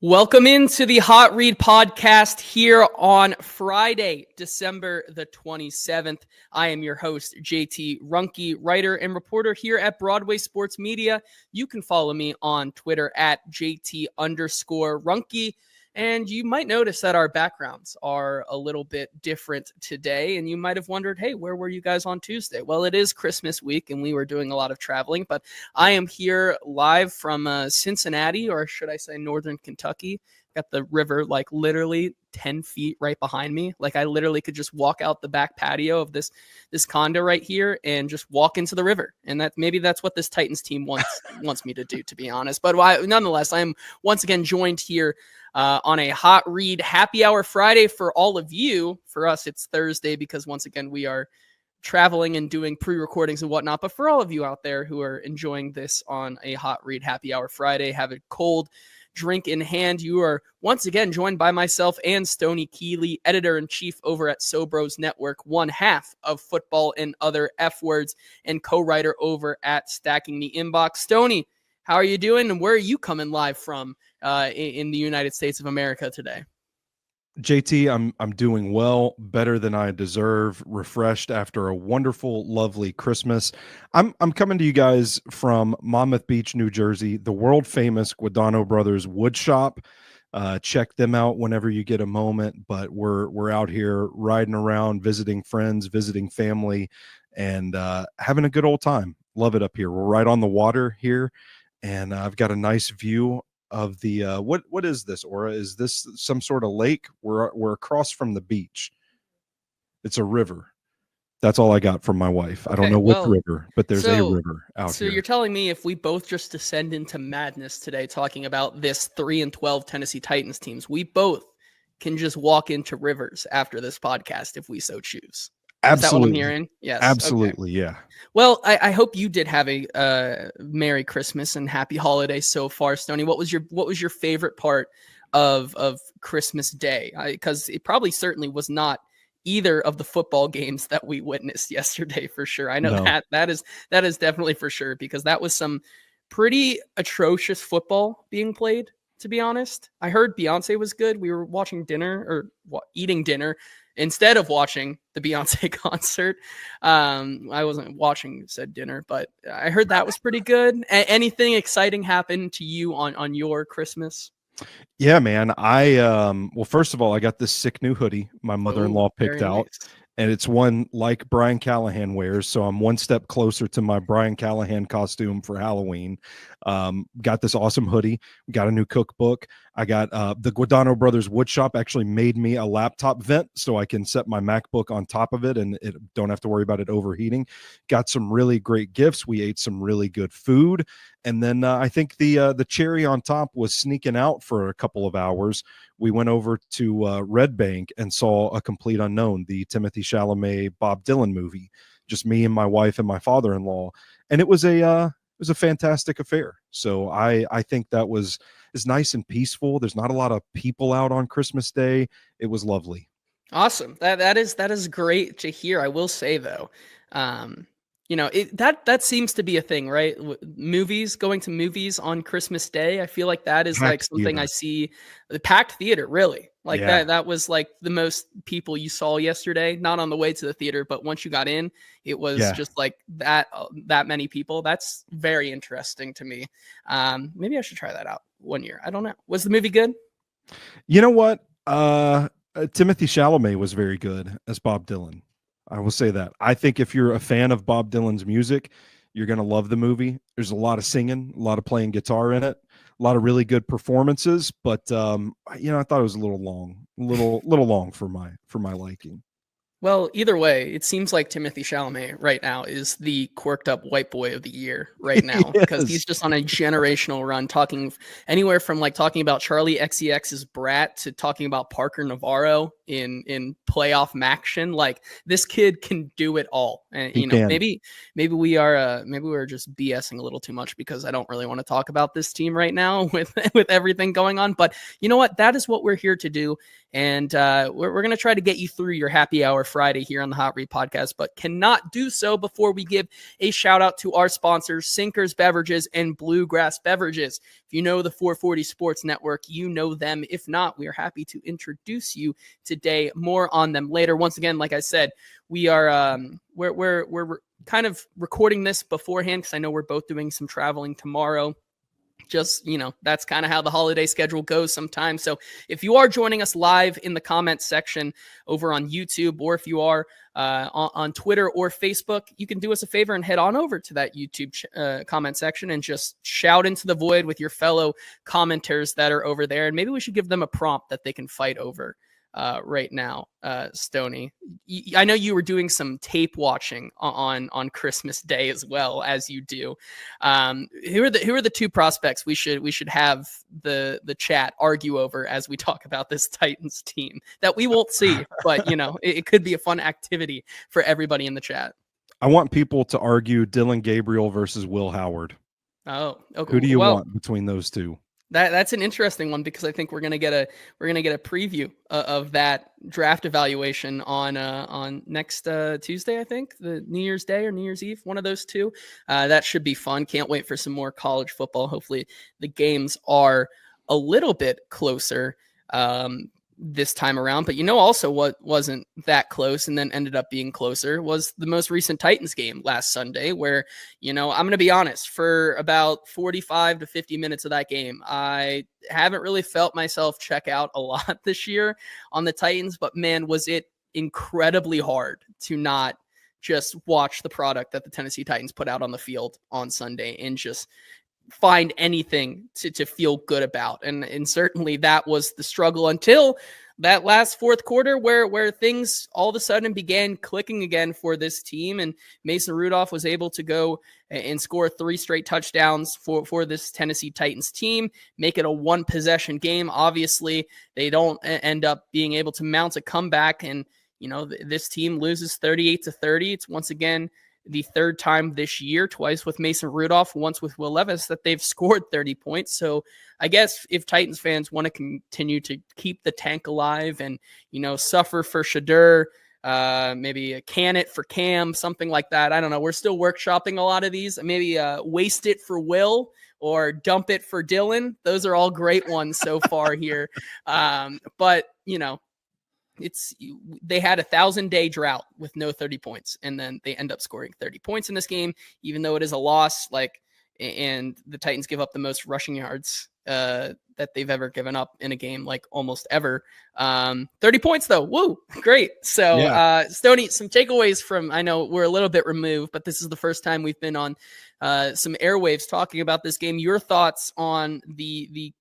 Welcome into the Hot Read podcast here on Friday, December the 27th. I am your host, JT Ruhnke, writer and reporter here at Broadway Sports Media. You can follow me on Twitter at JT_Ruhnke. And you might notice that our backgrounds are a little bit different today. And you might have wondered, hey, where were you guys on Tuesday? Well, it is Christmas week and we were doing a lot of traveling, but I am here live from Cincinnati, or should I say Northern Kentucky. Got the river like literally 10 feet right behind me. Like I literally could just walk out the back patio of this condo right here and just walk into the river. And that's what this Titans team wants me to do, to be honest. But nonetheless, I am once again joined here on a Hot Read Happy Hour Friday for all of you. For us, it's Thursday because once again, we are traveling and doing pre-recordings and whatnot. But for all of you out there who are enjoying this on a Hot Read Happy Hour Friday, have a cold drink in hand, you are once again joined by myself and Stoney Keeley, editor-in-chief over at Sobros Network, one half of Football and Other F Words, and co-writer over at Stacking the Inbox. Stoney, how are you doing, and where are you coming live from in the United States of America today? JT, I'm doing well, better than I deserve, refreshed after a wonderful, lovely Christmas. I'm coming to you guys from Monmouth Beach, New Jersey, the world famous Guadagno Brothers wood shop. Check them out whenever you get a moment. But we're out here riding around, visiting friends, visiting family, and having a good old time. Love it up here. We're right on the water here, and I've got a nice view of the what is this, Aura? Is this some sort of lake? We're across from the beach. It's a river. That's all I got from my wife. I don't know which river, but there's a river out here. So you're telling me if we both just descend into madness today talking about this 3-12 Tennessee Titans teams, we both can just walk into rivers after this podcast if we so choose. Absolutely. Is that what I'm hearing? Yes. Absolutely. Okay. Yeah. Well, I hope you did have a Merry Christmas and Happy Holidays so far, Stoney. What was your favorite part of Christmas Day? Because it probably certainly was not either of the football games that we witnessed yesterday, for sure. I know that is definitely for sure, because that was some pretty atrocious football being played, to be honest. I heard Beyonce was good. We were watching dinner or eating dinner instead of watching the Beyonce concert. I wasn't watching said dinner, but I heard that was pretty good. Anything exciting happened to you on your Christmas? Yeah, man. Well, first of all, I got this sick new hoodie my mother-in-law picked out. Nice. And it's one like Brian Callahan wears. So I'm one step closer to my Brian Callahan costume for Halloween. Got this awesome hoodie. Got a new cookbook. I got the Guadagno Brothers woodshop actually made me a laptop vent so I can set my MacBook on top of it and don't have to worry about it overheating. Got some really great gifts. We ate some really good food. And then I think the cherry on top was sneaking out for a couple of hours. We went over to Red Bank and saw A Complete Unknown, the Timothy Chalamet Bob Dylan movie. Just me and my wife and my father-in-law, and it was a fantastic affair. So I think that was nice and peaceful. There's not a lot of people out on Christmas Day. It was lovely. Awesome. That is great to hear. I will say though, that seems to be a thing, right? Going to movies on Christmas Day. I feel like that is packed like something theater. I see. The packed theater, really. Like that was like the most people you saw yesterday, not on the way to the theater, but once you got in, it was just like that many people. That's very interesting to me. Maybe I should try that out one year. I don't know. Was the movie good? You know what? Timothy Chalamet was very good as Bob Dylan. I will say that. I think if you're a fan of Bob Dylan's music, you're going to love the movie. There's a lot of singing, a lot of playing guitar in it, a lot of really good performances, but I thought it was a little long for my liking. Well, either way, it seems like Timothy Chalamet right now is the quirked up white boy of the year right now, because he's just on a generational run, talking anywhere from like talking about Charlie XCX's Brat to talking about Parker Navarro in playoff Maction. Like, this kid can do it all. And maybe we're just BSing a little too much, because I don't really want to talk about this team right now with everything going on. But you know what? That is what we're here to do. And we're going to try to get you through your happy hour Friday here on the Hot Read podcast, but cannot do so before we give a shout out to our sponsors, Sinkers Beverages and Bluegrass Beverages. If you know the 440 Sports Network, you know them. If not, we are happy to introduce you today. More on them later. Once again, like I said, we are we're kind of recording this beforehand because I know we're both doing some traveling tomorrow. Just, that's kind of how the holiday schedule goes sometimes. So if you are joining us live in the comments section over on YouTube, or if you are on Twitter or Facebook, you can do us a favor and head on over to that YouTube comment section and just shout into the void with your fellow commenters that are over there. And maybe we should give them a prompt that they can fight over right now. Stoney, I know you were doing some tape watching on Christmas Day as well, as you do. Who are the two prospects we should have the chat argue over as we talk about this Titans team that we won't see, but it could be a fun activity for everybody in the chat. I want people to argue Dylan Gabriel versus Will Howard. Oh, okay. Who do you want between those two? That's an interesting one, because I think we're gonna get a preview of that draft evaluation on next Tuesday. I think the New Year's Day or New Year's Eve, one of those two. That should be fun. Can't wait for some more college football. Hopefully the games are a little bit closer this time around. But also what wasn't that close and then ended up being closer was the most recent Titans game last Sunday, where, I'm going to be honest, for about 45 to 50 minutes of that game, I haven't really felt myself check out a lot this year on the Titans, but man, was it incredibly hard to not just watch the product that the Tennessee Titans put out on the field on Sunday and just find anything to feel good about. And certainly that was the struggle until that last fourth quarter where things all of a sudden began clicking again for this team. And Mason Rudolph was able to go and score 3 straight touchdowns for this Tennessee Titans team, make it a 1-possession game. Obviously, they don't end up being able to mount a comeback. And, this team loses 38-30. It's once again the third time this year, twice with Mason Rudolph, once with Will Levis, that they've scored 30 points. So I guess if Titans fans want to continue to keep the tank alive and, suffer for Shadur, maybe a can it for Cam, something like that. I don't know. We're still workshopping a lot of these. Maybe waste it for Will or dump it for Dylan. Those are all great ones so far here. But, they had a 1,000-day drought with no 30 points, and then they end up scoring 30 points in this game, even though it is a loss. And the Titans give up the most rushing yards that they've ever given up in a game, almost ever. 30 points though, woo, great. So, yeah. Stoney, some takeaways from. I know we're a little bit removed, but this is the first time we've been on some airwaves talking about this game. Your thoughts on the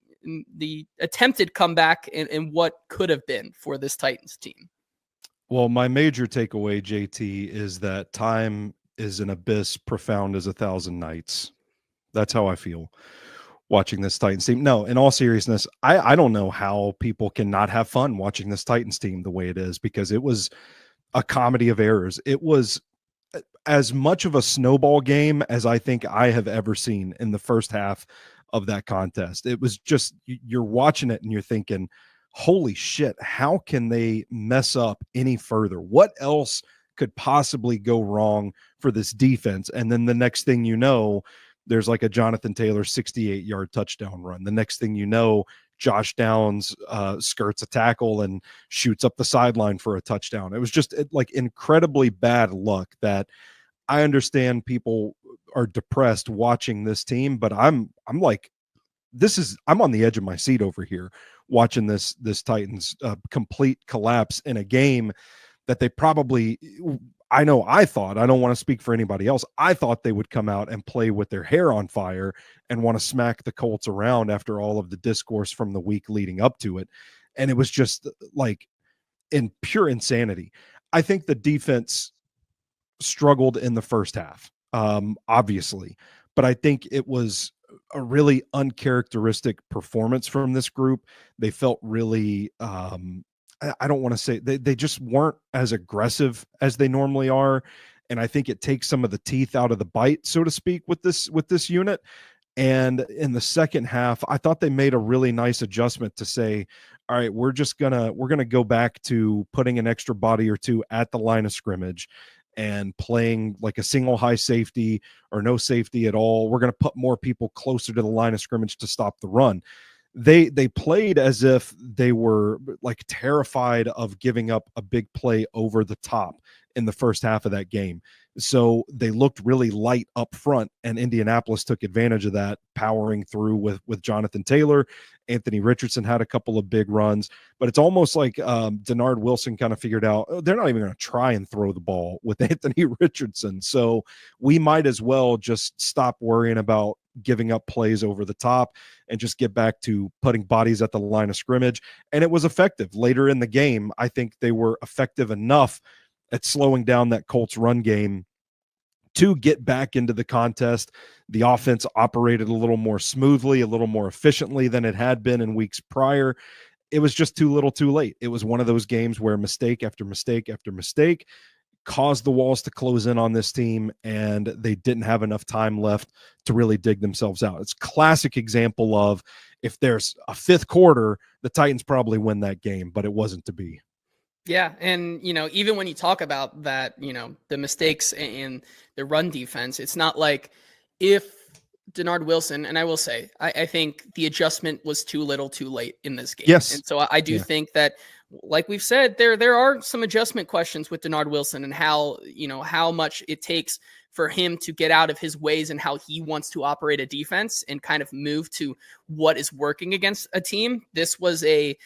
attempted comeback and what could have been for this Titans team? Well, my major takeaway, JT, is that time is an abyss profound as 1,000 nights. That's how I feel watching this Titans team. No, in all seriousness, I don't know how people can not have fun watching this Titans team the way it is, because it was a comedy of errors. It was as much of a snowball game as I think I have ever seen in the first half of that contest. It was just, you're watching it and you're thinking, holy shit, how can they mess up any further? What else could possibly go wrong for this defense? And then the next thing you know, there's a Jonathan Taylor 68-yard touchdown run. The next thing you know, Josh Downs skirts a tackle and shoots up the sideline for a touchdown. It was just incredibly bad luck that I understand people are depressed watching this team, but I'm on the edge of my seat over here watching this Titans complete collapse in a game that they probably, I thought, I don't want to speak for anybody else, I thought they would come out and play with their hair on fire and want to smack the Colts around after all of the discourse from the week leading up to it. And it was just in pure insanity. I think the defense struggled in the first half, obviously, but I think it was a really uncharacteristic performance from this group. They felt really, I don't want to say they just weren't as aggressive as they normally are. And I think it takes some of the teeth out of the bite, so to speak, with this unit. And in the second half, I thought they made a really nice adjustment to say, all right, we're going to go back to putting an extra body or two at the line of scrimmage and playing like a single high safety or no safety at all. We're going to put more people closer to the line of scrimmage to stop the run. They played as if they were like terrified of giving up a big play over the top in the first half of that game. So they looked really light up front, and Indianapolis took advantage of that, powering through with Jonathan Taylor. Anthony Richardson had a couple of big runs, but it's almost like Denard Wilson kind of figured out they're not even going to try and throw the ball with Anthony Richardson. So we might as well just stop worrying about giving up plays over the top and just get back to putting bodies at the line of scrimmage. And it was effective. Later in the game, I think they were effective enough at slowing down that Colts run game to get back into the contest. The offense operated a little more smoothly, a little more efficiently than it had been in weeks prior. It was just too little too late. It was one of those games where mistake after mistake after mistake caused the walls to close in on this team, and they didn't have enough time left to really dig themselves out. It's a classic example of if there's a fifth quarter, the Titans probably win that game, but it wasn't to be. Yeah. And, even when you talk about that, the mistakes in the run defense, it's not like if Denard Wilson, and I will say, I think the adjustment was too little too late in this game. Yes. And so I do think that, like we've said, there are some adjustment questions with Denard Wilson and how much it takes for him to get out of his ways and how he wants to operate a defense and kind of move to what is working against a team. This was a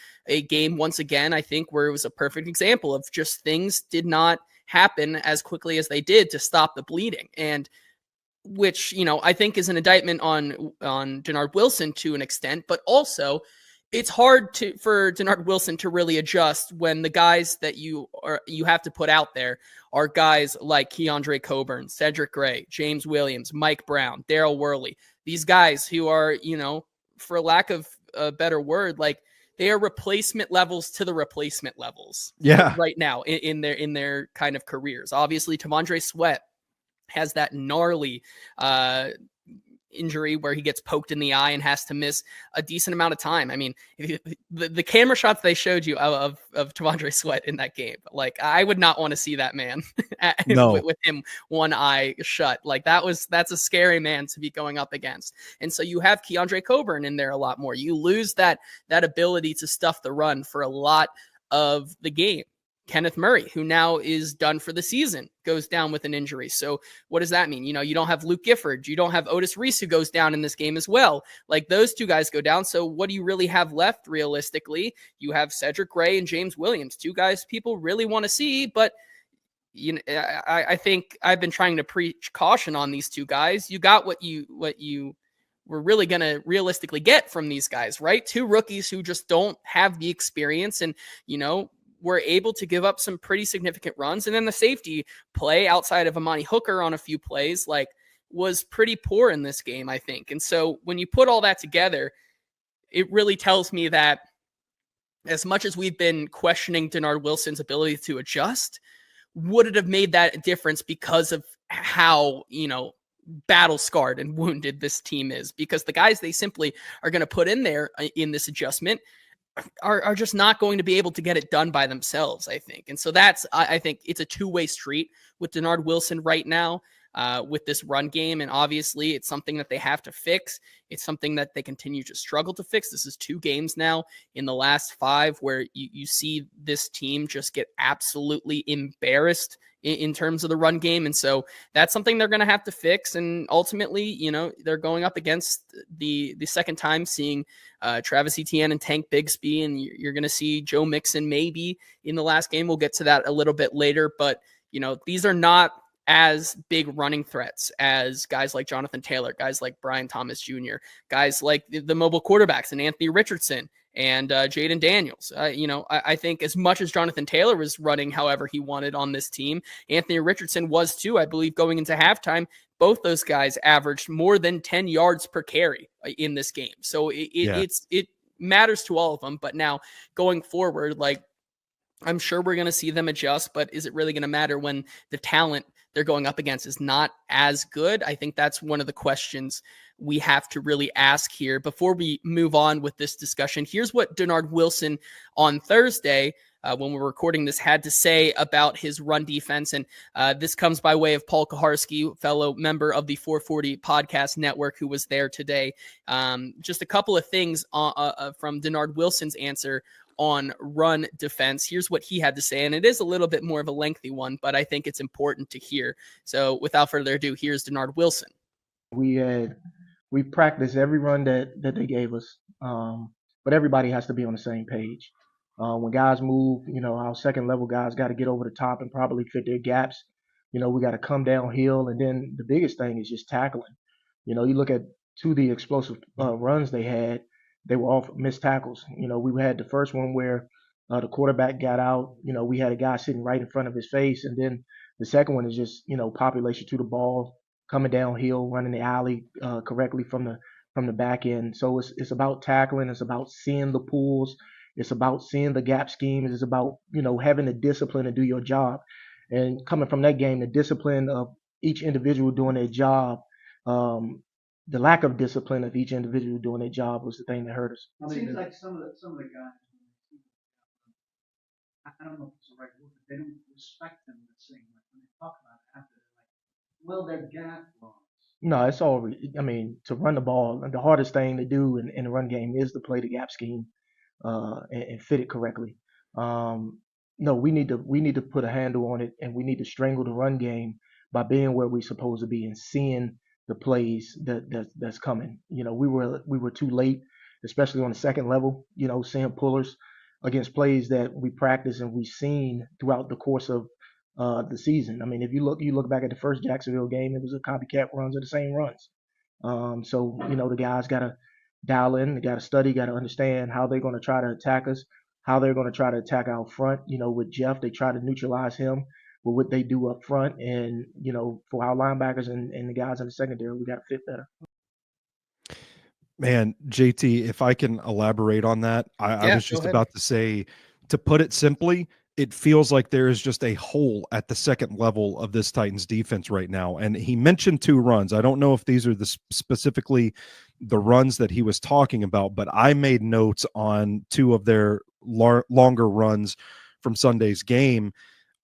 game, once again, I think, where it was a perfect example of just things did not happen as quickly as they did to stop the bleeding. And which, I think is an indictment on Denard Wilson to an extent, but also it's hard for Denard Wilson to really adjust when the guys that you have to put out there are guys like Keandre Coburn, Cedric Gray, James Williams, Mike Brown, Daryl Worley. These guys who are, for lack of a better word, like they are replacement levels to the replacement levels. Yeah. Right now in their kind of careers. Obviously, T'Vondre Sweat has that gnarly injury where he gets poked in the eye and has to miss a decent amount of time. I mean, the camera shots they showed you of T'Vondre Sweat in that game, like I would not want to see that man with him one eye shut. Like that's a scary man to be going up against. And so you have Keandre Coburn in there a lot more. You lose that ability to stuff the run for a lot of the game. Kenneth Murray, who now is done for the season, goes down with an injury. So what does that mean? You don't have Luke Gifford. You don't have Otis Reese, who goes down in this game as well. Like those two guys go down. So what do you really have left realistically? You have Cedric Gray and James Williams, two guys people really want to see, but I think I've been trying to preach caution on these two guys. You got what you were really going to realistically get from these guys, right? Two rookies who just don't have the experience and, were able to give up some pretty significant runs. And then the safety play outside of Amani Hooker on a few plays, was pretty poor in this game, I think. And so when you put all that together, it really tells me that as much as we've been questioning Denard Wilson's ability to adjust, would it have made that difference because of how, battle scarred and wounded this team is? Because the guys they simply are going to put in there in this adjustment are just not going to be able to get it done by themselves, I think. And so I think it's a two-way street with Denard Wilson right now with this run game. And obviously it's something that they have to fix. It's something that they continue to struggle to fix. This is 2 games now in the last 5 where you see this team just get absolutely embarrassed in terms of the run game. And so that's something they're going to have to fix. And ultimately, they're going up against the second time seeing Travis Etienne and Tank Bigsby, and you're going to see Joe Mixon maybe in the last game. We'll get to that a little bit later, but these are not as big running threats as guys like Jonathan Taylor, guys like Brian Thomas Jr., guys like the mobile quarterbacks and Anthony Richardson and Jaden Daniels. I think as much as Jonathan Taylor was running however he wanted on this team, Anthony Richardson was too, I believe, going into halftime. Both those guys averaged more than 10 yards per carry in this game. So it matters to all of them. But now going forward, I'm sure we're going to see them adjust, but is it really going to matter when the talent they're going up against is not as good? I think that's one of the questions we have to really ask here before we move on with this discussion. Here's what Denard Wilson on Thursday when we're recording this, had to say about his run defense. And this comes by way of Paul Kaharski, fellow member of the 440 Podcast Network, who was there today. Just a couple of things from Denard Wilson's answer on run defense. Here's what he had to say, and it is a little bit more of a lengthy one, but I think it's important to hear. So without further ado, here's Denard Wilson. We practiced every run that they gave us, but everybody has to be on the same page. When guys move, our second level guys got to get over the top and probably fit their gaps. We got to come downhill, and then the biggest thing is just tackling. You look at the explosive runs they had, they were all missed tackles. We had the first one where the quarterback got out. We had a guy sitting right in front of his face, and then the second one is just population to the ball, coming downhill, running the alley correctly from the back end. So it's about tackling. It's about seeing the pulls. It's about seeing the gap schemes. It's about having the discipline to do your job. And coming from that game, the discipline of each individual doing their job, the lack of discipline of each individual doing their job was the thing that hurt us. It seems like some of the guys, I don't know if it's the right word, but they don't respect them the same way. When they talk about it after, they're like, well, they're gap runs. No, it's all. To run the ball, the hardest thing to do in the run game is to play the gap scheme and fit it correctly. No, we need to put a handle on it, and we need to strangle the run game by being where we're supposed to be and seeing the plays that's coming. We were too late, especially on the second level. Seeing pullers against plays that we practice and we've seen throughout the course of the season. I mean, if you look back at the first Jacksonville game, it was a copycat runs of the same runs. So the guys got to dial in, they got to study, got to understand how they're going to try to attack us, how they're going to try to attack out front. With Jeff, they try to neutralize him with what they do up front, and for our linebackers and the guys in the secondary, we got to fit better. Man, JT, if I can elaborate on that, I was just about to say, to put it simply, it feels like there is just a hole at the second level of this Titans defense right now. And he mentioned 2 runs. I don't know if these are specifically the runs that he was talking about, but I made notes on 2 of their longer runs from Sunday's game.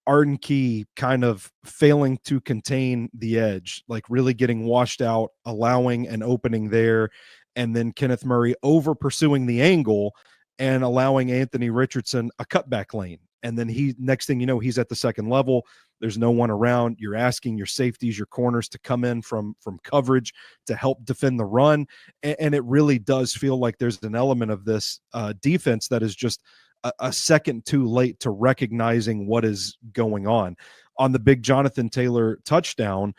Ruhnke kind of failing to contain the edge, like really getting washed out, allowing an opening there, and then Kenneth Murray over pursuing the angle and allowing Anthony Richardson a cutback lane. And then next thing you know, he's at the second level. There's no one around. You're asking your safeties, your corners to come in from coverage to help defend the run. And it really does feel like there's an element of this defense that is just a second too late to recognizing what is going on. On the big Jonathan Taylor touchdown,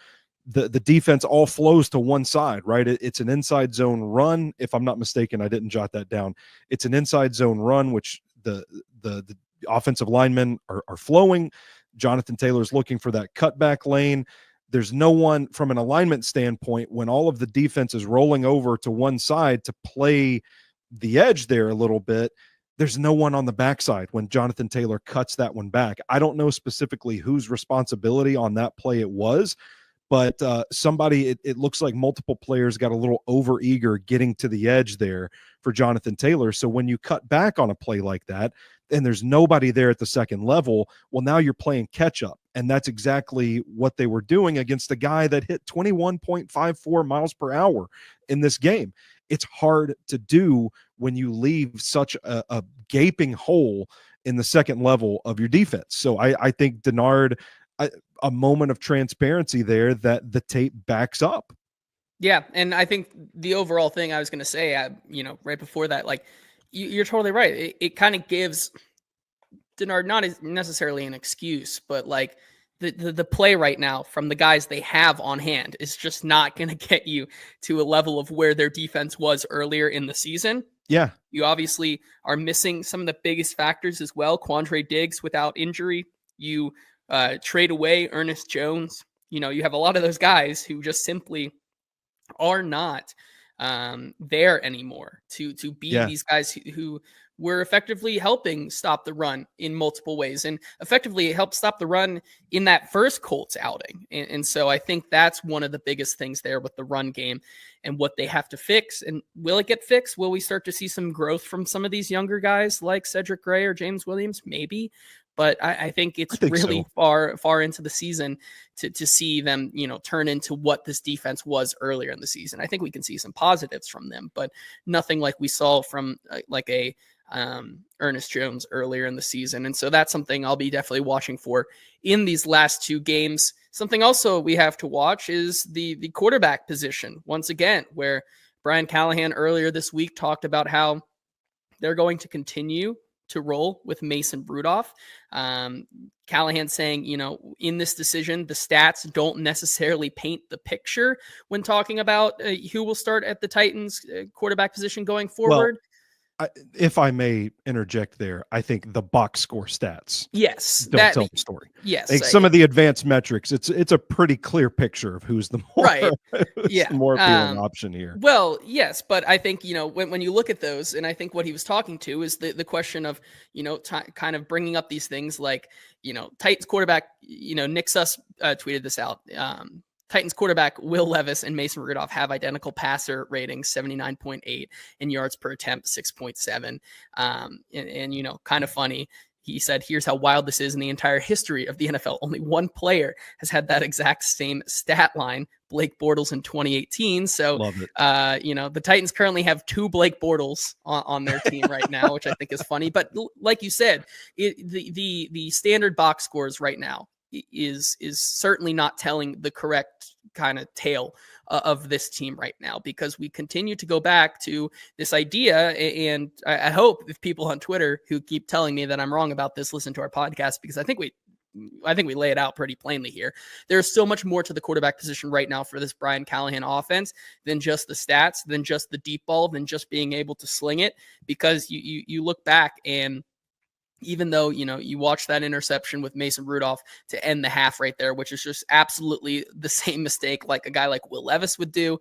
the defense all flows to one side, right? It's an inside zone run. If I'm not mistaken, I didn't jot that down. It's an inside zone run, which the offensive linemen are flowing. Jonathan Taylor's looking for that cutback lane. There's no one from an alignment standpoint when all of the defense is rolling over to one side to play the edge there a little bit. There's no one on the backside when Jonathan Taylor cuts that one back. I don't know specifically whose responsibility on that play it was, but it looks like multiple players got a little overeager getting to the edge there for Jonathan Taylor. So when you cut back on a play like that and there's nobody there at the second level, well, now you're playing catch up. And that's exactly what they were doing against a guy that hit 21.54 miles per hour in this game. It's hard to do when you leave such a gaping hole in the second level of your defense. So I think Denard, a moment of transparency there that the tape backs up. Yeah, and I think the overall thing I was going to say, right before that, like you're totally right. It kind of gives Denard not necessarily an excuse, but like the play right now from the guys they have on hand is just not going to get you to a level of where their defense was earlier in the season. Yeah. You obviously are missing some of the biggest factors as well. Quandre Diggs without injury. You trade away Ernest Jones. You have a lot of those guys who just simply are not there anymore to be these guys who were effectively helping stop the run in multiple ways, and effectively helped stop the run in that first Colts outing. And so I think that's one of the biggest things there with the run game and what they have to fix. And will it get fixed? Will we start to see some growth from some of these younger guys like Cedric Gray or James Williams? Maybe. But I think it's really far into the season to see them, turn into what this defense was earlier in the season. I think we can see some positives from them, but nothing like we saw from like a Ernest Jones earlier in the season. And so that's something I'll be definitely watching for in these last two games. Something also we have to watch is the quarterback position once again, where Brian Callahan earlier this week talked about how they're going to continue to roll with Mason Rudolph. Callahan saying, in this decision, the stats don't necessarily paint the picture when talking about who will start at the Titans quarterback position going forward. If I may interject there, I think the box score stats don't tell the story. Yes. I think some of the advanced metrics, it's a pretty clear picture of who's the more, more appealing option here. Well, yes, but I think, when you look at those, and I think what he was talking to is the question of, kind of bringing up these things like, Titans quarterback, Nick Suss tweeted this out. Titans quarterback Will Levis and Mason Rudolph have identical passer ratings, 79.8, and yards per attempt, 6.7. And kind of funny. He said, here's how wild this is in the entire history of the NFL. Only one player has had that exact same stat line, Blake Bortles in 2018. So, the Titans currently have two Blake Bortles on their team right now, which I think is funny. But like you said, the standard box scores right now is certainly not telling the correct kind of tale of this team right now, because we continue to go back to this idea. And I hope if people on Twitter who keep telling me that I'm wrong about this, listen to our podcast, because I think we lay it out pretty plainly here. There's so much more to the quarterback position right now for this Brian Callahan offense than just the stats, than just the deep ball, than just being able to sling it, because you look back and even though, you watch that interception with Mason Rudolph to end the half right there, which is just absolutely the same mistake like a guy like Will Levis would do.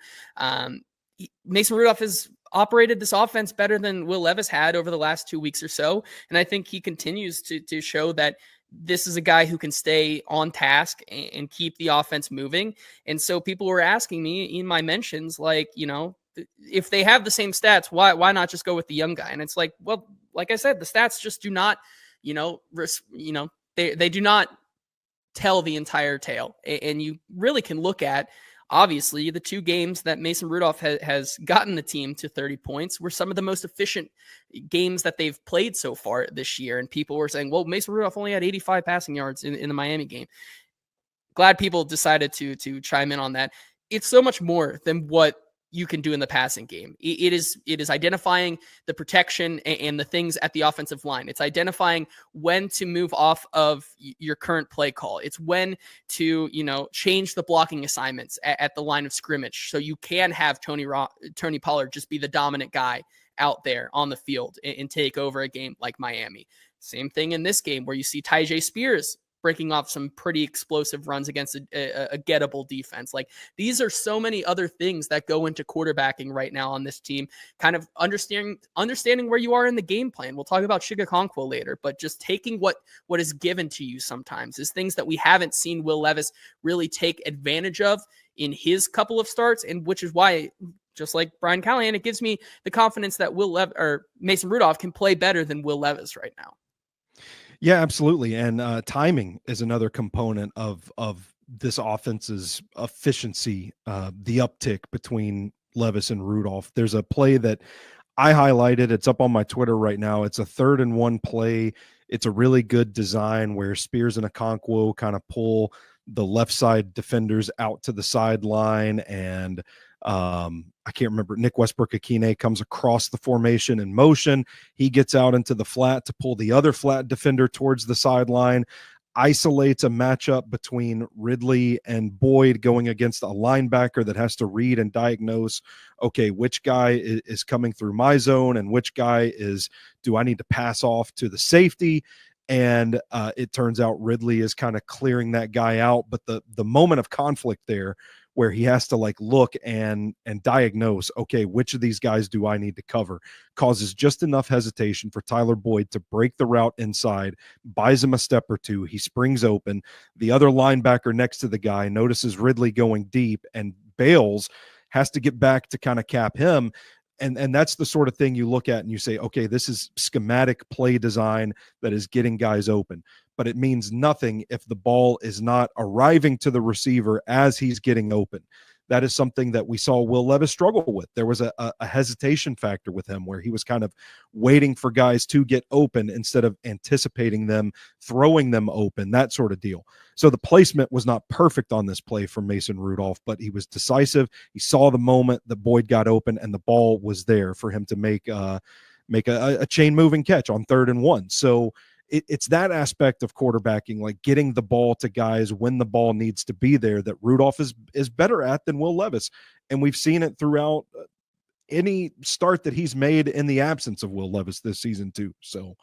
Mason Rudolph has operated this offense better than Will Levis had over the last 2 weeks or so. And I think he continues to show that this is a guy who can stay on task and keep the offense moving. And so people were asking me in my mentions, like, if they have the same stats, why not just go with the young guy? And it's like, well, like I said, the stats just do not, they do not tell the entire tale. And you really can look at, obviously, the two games that Mason Rudolph has gotten the team to 30 points were some of the most efficient games that they've played so far this year. And people were saying, well, Mason Rudolph only had 85 passing yards in the Miami game. Glad people decided to chime in on that. It's so much more than what you can do in the passing game. It is identifying the protection and the things at the offensive line. It's identifying when to move off of your current play call. It's when to, change the blocking assignments at the line of scrimmage, so you can have Tony Pollard just be the dominant guy out there on the field and take over a game like Miami. Same thing in this game where you see Tyjae Spears breaking off some pretty explosive runs against a gettable defense. Like, these are so many other things that go into quarterbacking right now on this team, kind of understanding where you are in the game plan. We'll talk about Chigakonkwo later, but just taking what is given to you sometimes is things that we haven't seen Will Levis really take advantage of in his couple of starts, and which is why, just like Brian Callahan, it gives me the confidence that Mason Rudolph can play better than Will Levis right now. Yeah, absolutely. And timing is another component of this offense's efficiency, the uptick between Levis and Rudolph. There's a play that I highlighted. It's up on my Twitter right now. It's a 3rd and 1 play. It's a really good design where Spears and Okonkwo kind of pull the left side defenders out to the sideline, and I can't remember, Nick Westbrook-Akine comes across the formation in motion. He gets out into the flat to pull the other flat defender towards the sideline, isolates a matchup between Ridley and Boyd going against a linebacker that has to read and diagnose, okay, which guy is coming through my zone and which guy do I need to pass off to the safety? And it turns out Ridley is kind of clearing that guy out. But the moment of conflict there where he has to like look and diagnose, okay, which of these guys do I need to cover, causes just enough hesitation for Tyler Boyd to break the route inside, buys him a step or two. He springs open. The other linebacker next to the guy notices Ridley going deep and bails, has to get back to kind of cap him. And that's the sort of thing you look at and you say, okay, this is schematic play design that is getting guys open. But it means nothing if the ball is not arriving to the receiver as he's getting open. That is something that we saw Will Levis struggle with. There was a hesitation factor with him where he was kind of waiting for guys to get open instead of anticipating them, throwing them open, that sort of deal. So the placement was not perfect on this play from Mason Rudolph, but he was decisive. He saw the moment that Boyd got open and the ball was there for him to make a chain moving catch on 3rd and 1. So it's that aspect of quarterbacking, like getting the ball to guys when the ball needs to be there, that Rudolph is better at than Will Levis. And we've seen it throughout any start that he's made in the absence of Will Levis this season too. So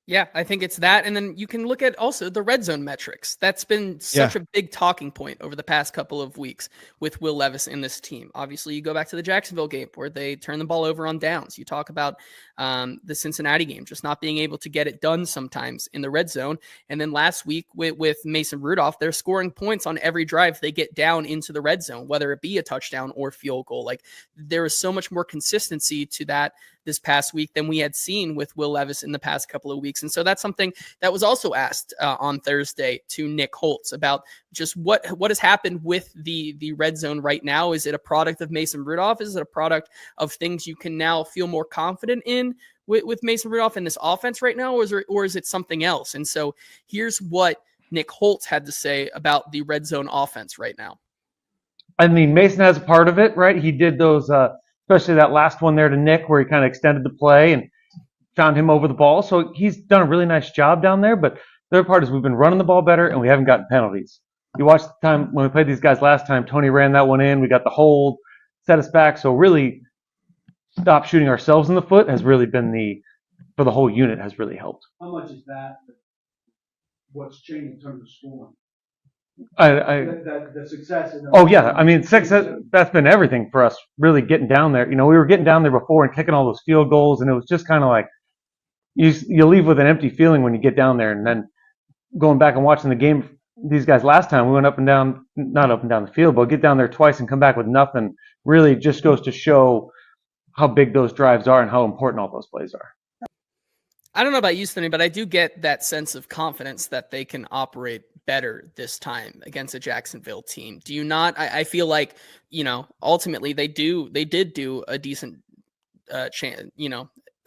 yeah, I think it's that. And then you can look at also the red zone metrics. That's been such a big talking point over the past couple of weeks with Will Levis in this team. Obviously, you go back to the Jacksonville game where they turn the ball over on downs. You talk about the Cincinnati game, just not being able to get it done sometimes in the red zone. And then last week with Mason Rudolph, they're scoring points on every drive they get down into the red zone, whether it be a touchdown or field goal. Like, there is so much more consistency to that this past week than we had seen with Will Levis in the past couple of weeks. And so that's something that was also asked on Thursday to Nick Holtz about just what has happened with the red zone right now. Is it a product of Mason Rudolph? Is it a product of things you can now feel more confident in with Mason Rudolph in this offense right now? Or is it something else? And so here's what Nick Holtz had to say about the red zone offense right now. I mean, Mason has a part of it, right? He did those, especially that last one there to Nick where he kind of extended the play and found him over the ball. So he's done a really nice job down there. But the other part is we've been running the ball better and we haven't gotten penalties. You watched the time when we played these guys last time, Tony ran that one in. We got the hold, set us back. So really stop shooting ourselves in the foot has really been for the whole unit has really helped. How much is that? What's changed in terms of scoring? The success. Oh yeah, I mean, success. That's been everything for us. Really getting down there. You know, we were getting down there before and kicking all those field goals, and it was just kind of like you leave with an empty feeling when you get down there. And then going back and watching the game, these guys last time we went up and down, not up and down the field, but get down there twice and come back with nothing. Really, just goes to show how big those drives are and how important all those plays are. I don't know about you, Stoney, but I do get that sense of confidence that they can operate better this time against a Jacksonville team. Do you not? I feel like, ultimately they did do a decent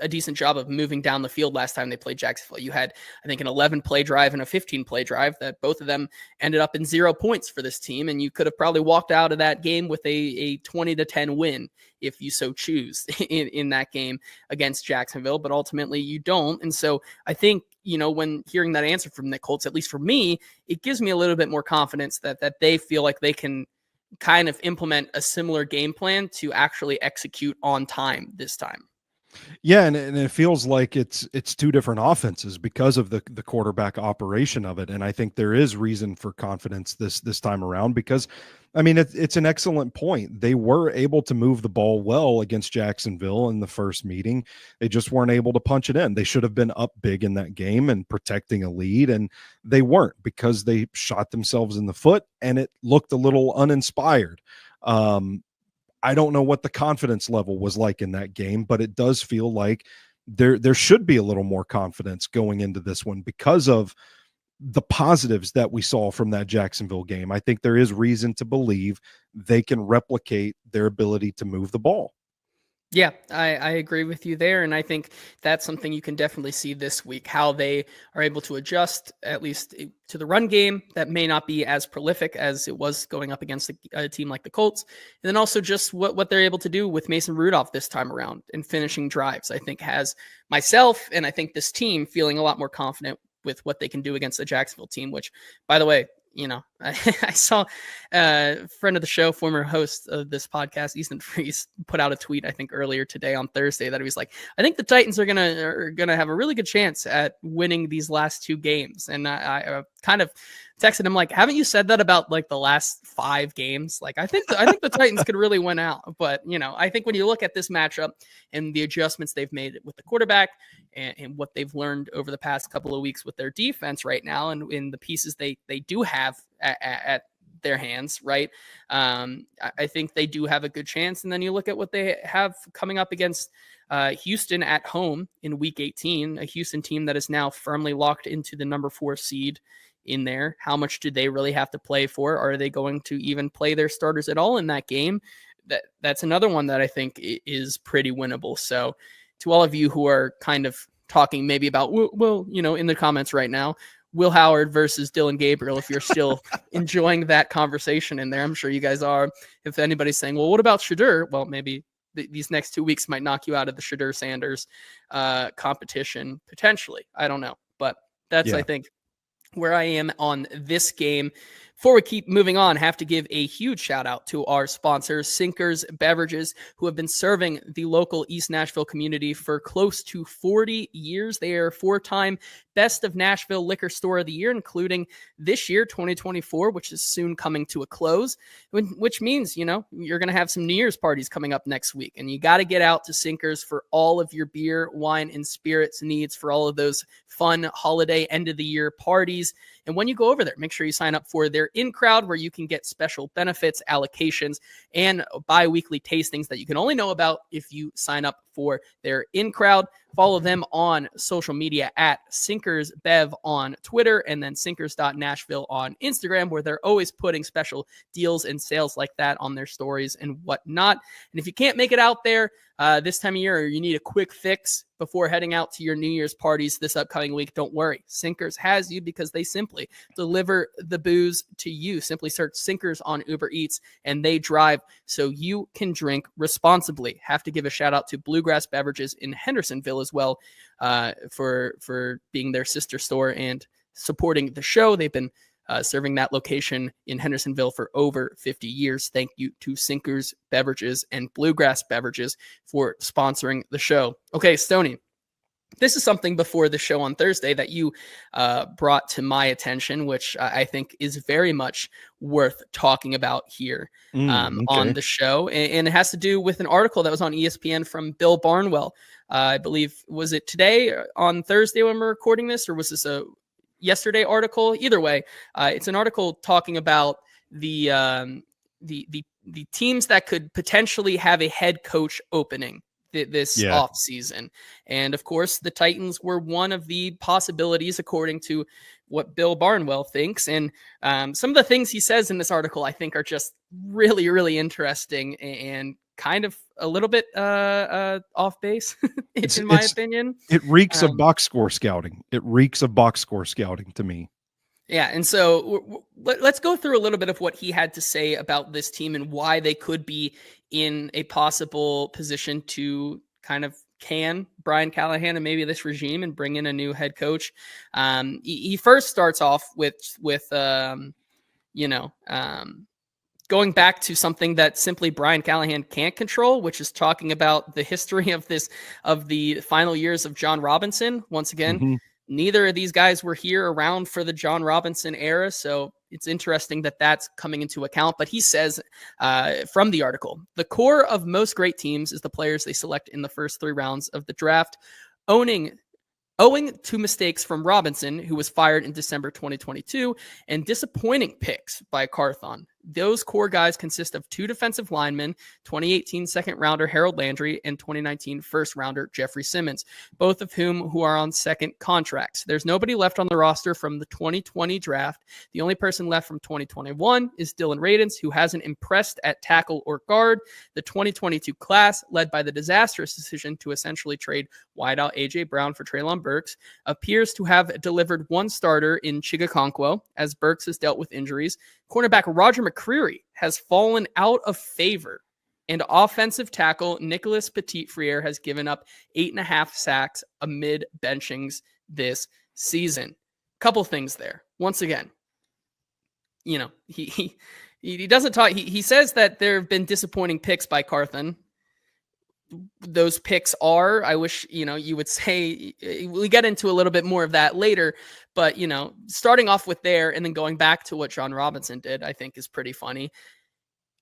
a decent job of moving down the field last time they played Jacksonville. You had, I think, an 11-play drive and a 15-play drive that both of them ended up in 0 points for this team. And you could have probably walked out of that game with a 20-10 win if you so choose in that game against Jacksonville, but ultimately you don't. And so I think, when hearing that answer from Nick Holtz, at least for me, it gives me a little bit more confidence that they feel like they can kind of implement a similar game plan to actually execute on time this time. Yeah, and it feels like it's two different offenses because of the quarterback operation of it. And I think there is reason for confidence this time around because, I mean, it's an excellent point. They were able to move the ball well against Jacksonville in the first meeting. They just weren't able to punch it in. They should have been up big in that game and protecting a lead, and they weren't because they shot themselves in the foot, and it looked a little uninspired. I don't know what the confidence level was like in that game, but it does feel like there should be a little more confidence going into this one because of the positives that we saw from that Jacksonville game. I think there is reason to believe they can replicate their ability to move the ball. Yeah, I agree with you there. And I think that's something you can definitely see this week, how they are able to adjust, at least to the run game that may not be as prolific as it was going up against a team like the Colts. And then also just what they're able to do with Mason Rudolph this time around and finishing drives, I think has myself and I think this team feeling a lot more confident with what they can do against the Jacksonville team, which, by the way, I saw a friend of the show, former host of this podcast, Easton Freeze, put out a tweet, I think earlier today on Thursday, that he was like, I think the Titans are gonna have a really good chance at winning these last two games. And I kind of texted him like, haven't you said that about like the last 5 games? Like, I think the Titans could really win out. But, I think when you look at this matchup and the adjustments they've made with the quarterback and what they've learned over the past couple of weeks with their defense right now and in the pieces they do have at their hands, right? I think they do have a good chance. And then you look at what they have coming up against Houston at home in week 18, a Houston team that is now firmly locked into the number 4 seed in there. How much do they really have to play for? Are they going to even play their starters at all in that game? That's another one that I think is pretty winnable. So to all of you who are kind of talking maybe about, well, in the comments right now, Will Howard versus Dylan Gabriel, if you're still enjoying that conversation in there, I'm sure you guys are. If anybody's saying, well, what about Shedeur? Well, maybe these next 2 weeks might knock you out of the Shedeur Sanders competition, potentially. I don't know. But that's, I think, where I am on this game. Before we keep moving on, have to give a huge shout out to our sponsors, Sinkers Beverages, who have been serving the local East Nashville community for close to 40 years. They are 4-time Best of Nashville Liquor Store of the Year, including this year, 2024, which is soon coming to a close, which means, you're going to have some New Year's parties coming up next week. And you got to get out to Sinkers for all of your beer, wine, and spirits needs for all of those fun holiday end of the year parties. And when you go over there, make sure you sign up for their in-crowd where you can get special benefits, allocations, and bi-weekly tastings that you can only know about if you sign up for their in-crowd. Follow them on social media at SinkersBev on Twitter and then sinkers.nashville on Instagram, where they're always putting special deals and sales like that on their stories and whatnot. And if you can't make it out there this time of year, or you need a quick fix before heading out to your New Year's parties this upcoming week, don't worry. Sinkers has you because they simply deliver the booze to you. Simply search Sinkers on Uber Eats and they drive so you can drink responsibly. Have to give a shout out to Bluegrass Beverages in Hendersonville as well for being their sister store and supporting the show. They've been serving that location in Hendersonville for over 50 years. Thank you to Sinkers Beverages and Bluegrass Beverages for sponsoring the show. Okay, Stoney, this is something before the show on Thursday that you brought to my attention, which I think is very much worth talking about here on the show. And it has to do with an article that was on ESPN from Bill Barnwell. I believe, was it today on Thursday when we're recording this, or was this a yesterday article? Either way, it's an article talking about the teams that could potentially have a head coach opening this off season. And of course, the Titans were one of the possibilities, according to what Bill Barnwell thinks. And some of the things he says in this article, I think, are just really, really interesting and kind of a little bit off base, in my opinion. It reeks of box score scouting. It reeks of box score scouting to me. Yeah, and so let's go through a little bit of what he had to say about this team and why they could be in a possible position to kind of can Brian Callahan and maybe this regime and bring in a new head coach. He first starts off with going back to something that simply Brian Callahan can't control, which is talking about the history of the final years of John Robinson. Once again, neither of these guys were here around for the John Robinson era, so it's interesting that that's coming into account. But he says from the article, the core of most great teams is the players they select in the first 3 rounds of the draft. Owing to mistakes from Robinson, who was fired in December 2022, and disappointing picks by Carthon, those core guys consist of 2 defensive linemen, 2018 second rounder Harold Landry and 2019 first rounder Jeffrey Simmons, both of whom are on second contracts. There's nobody left on the roster from the 2020 draft. The only person left from 2021 is Dylan Radins, who hasn't impressed at tackle or guard. The 2022 class, led by the disastrous decision to essentially trade wideout A.J. Brown for Treylon Burks, appears to have delivered one starter in Chigakonkwo, as Burks has dealt with injuries. Cornerback Roger McCreary has fallen out of favor, and offensive tackle Nicholas Petit-Frere has given up 8.5 sacks amid benchings this season. Couple things there. Once again, he doesn't talk. He says that there have been disappointing picks by Carthon. those picks are. I wish, you would say, we get into a little bit more of that later, but, starting off with there and then going back to what John Robinson did, I think is pretty funny.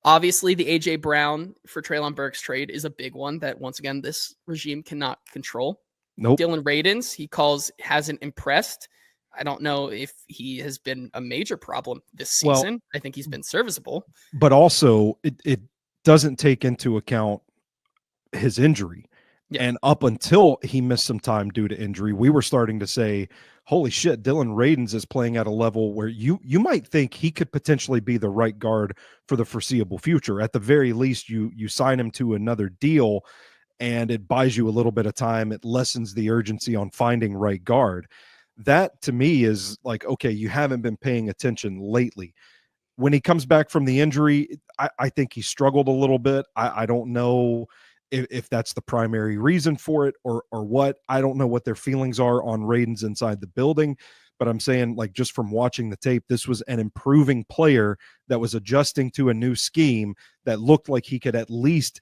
Obviously, the A.J. Brown for Treylon Burks trade is a big one that, once again, this regime cannot control. Nope. Dylan Radins, he calls, hasn't impressed. I don't know if he has been a major problem this season. Well, I think he's been serviceable. But also, it doesn't take into account his injury. Yeah. And up until he missed some time due to injury, we were starting to say, holy shit, Dylan Radins is playing at a level where you might think he could potentially be the right guard for the foreseeable future. At the very least, you sign him to another deal, and it buys you a little bit of time. It lessens the urgency on finding right guard. That, to me, is like, okay, you haven't been paying attention lately. When he comes back from the injury, I think he struggled a little bit. I don't know if that's the primary reason for it or what. I don't know what their feelings are on Radins inside the building, but I'm saying, like, just from watching the tape, this was an improving player that was adjusting to a new scheme that looked like he could at least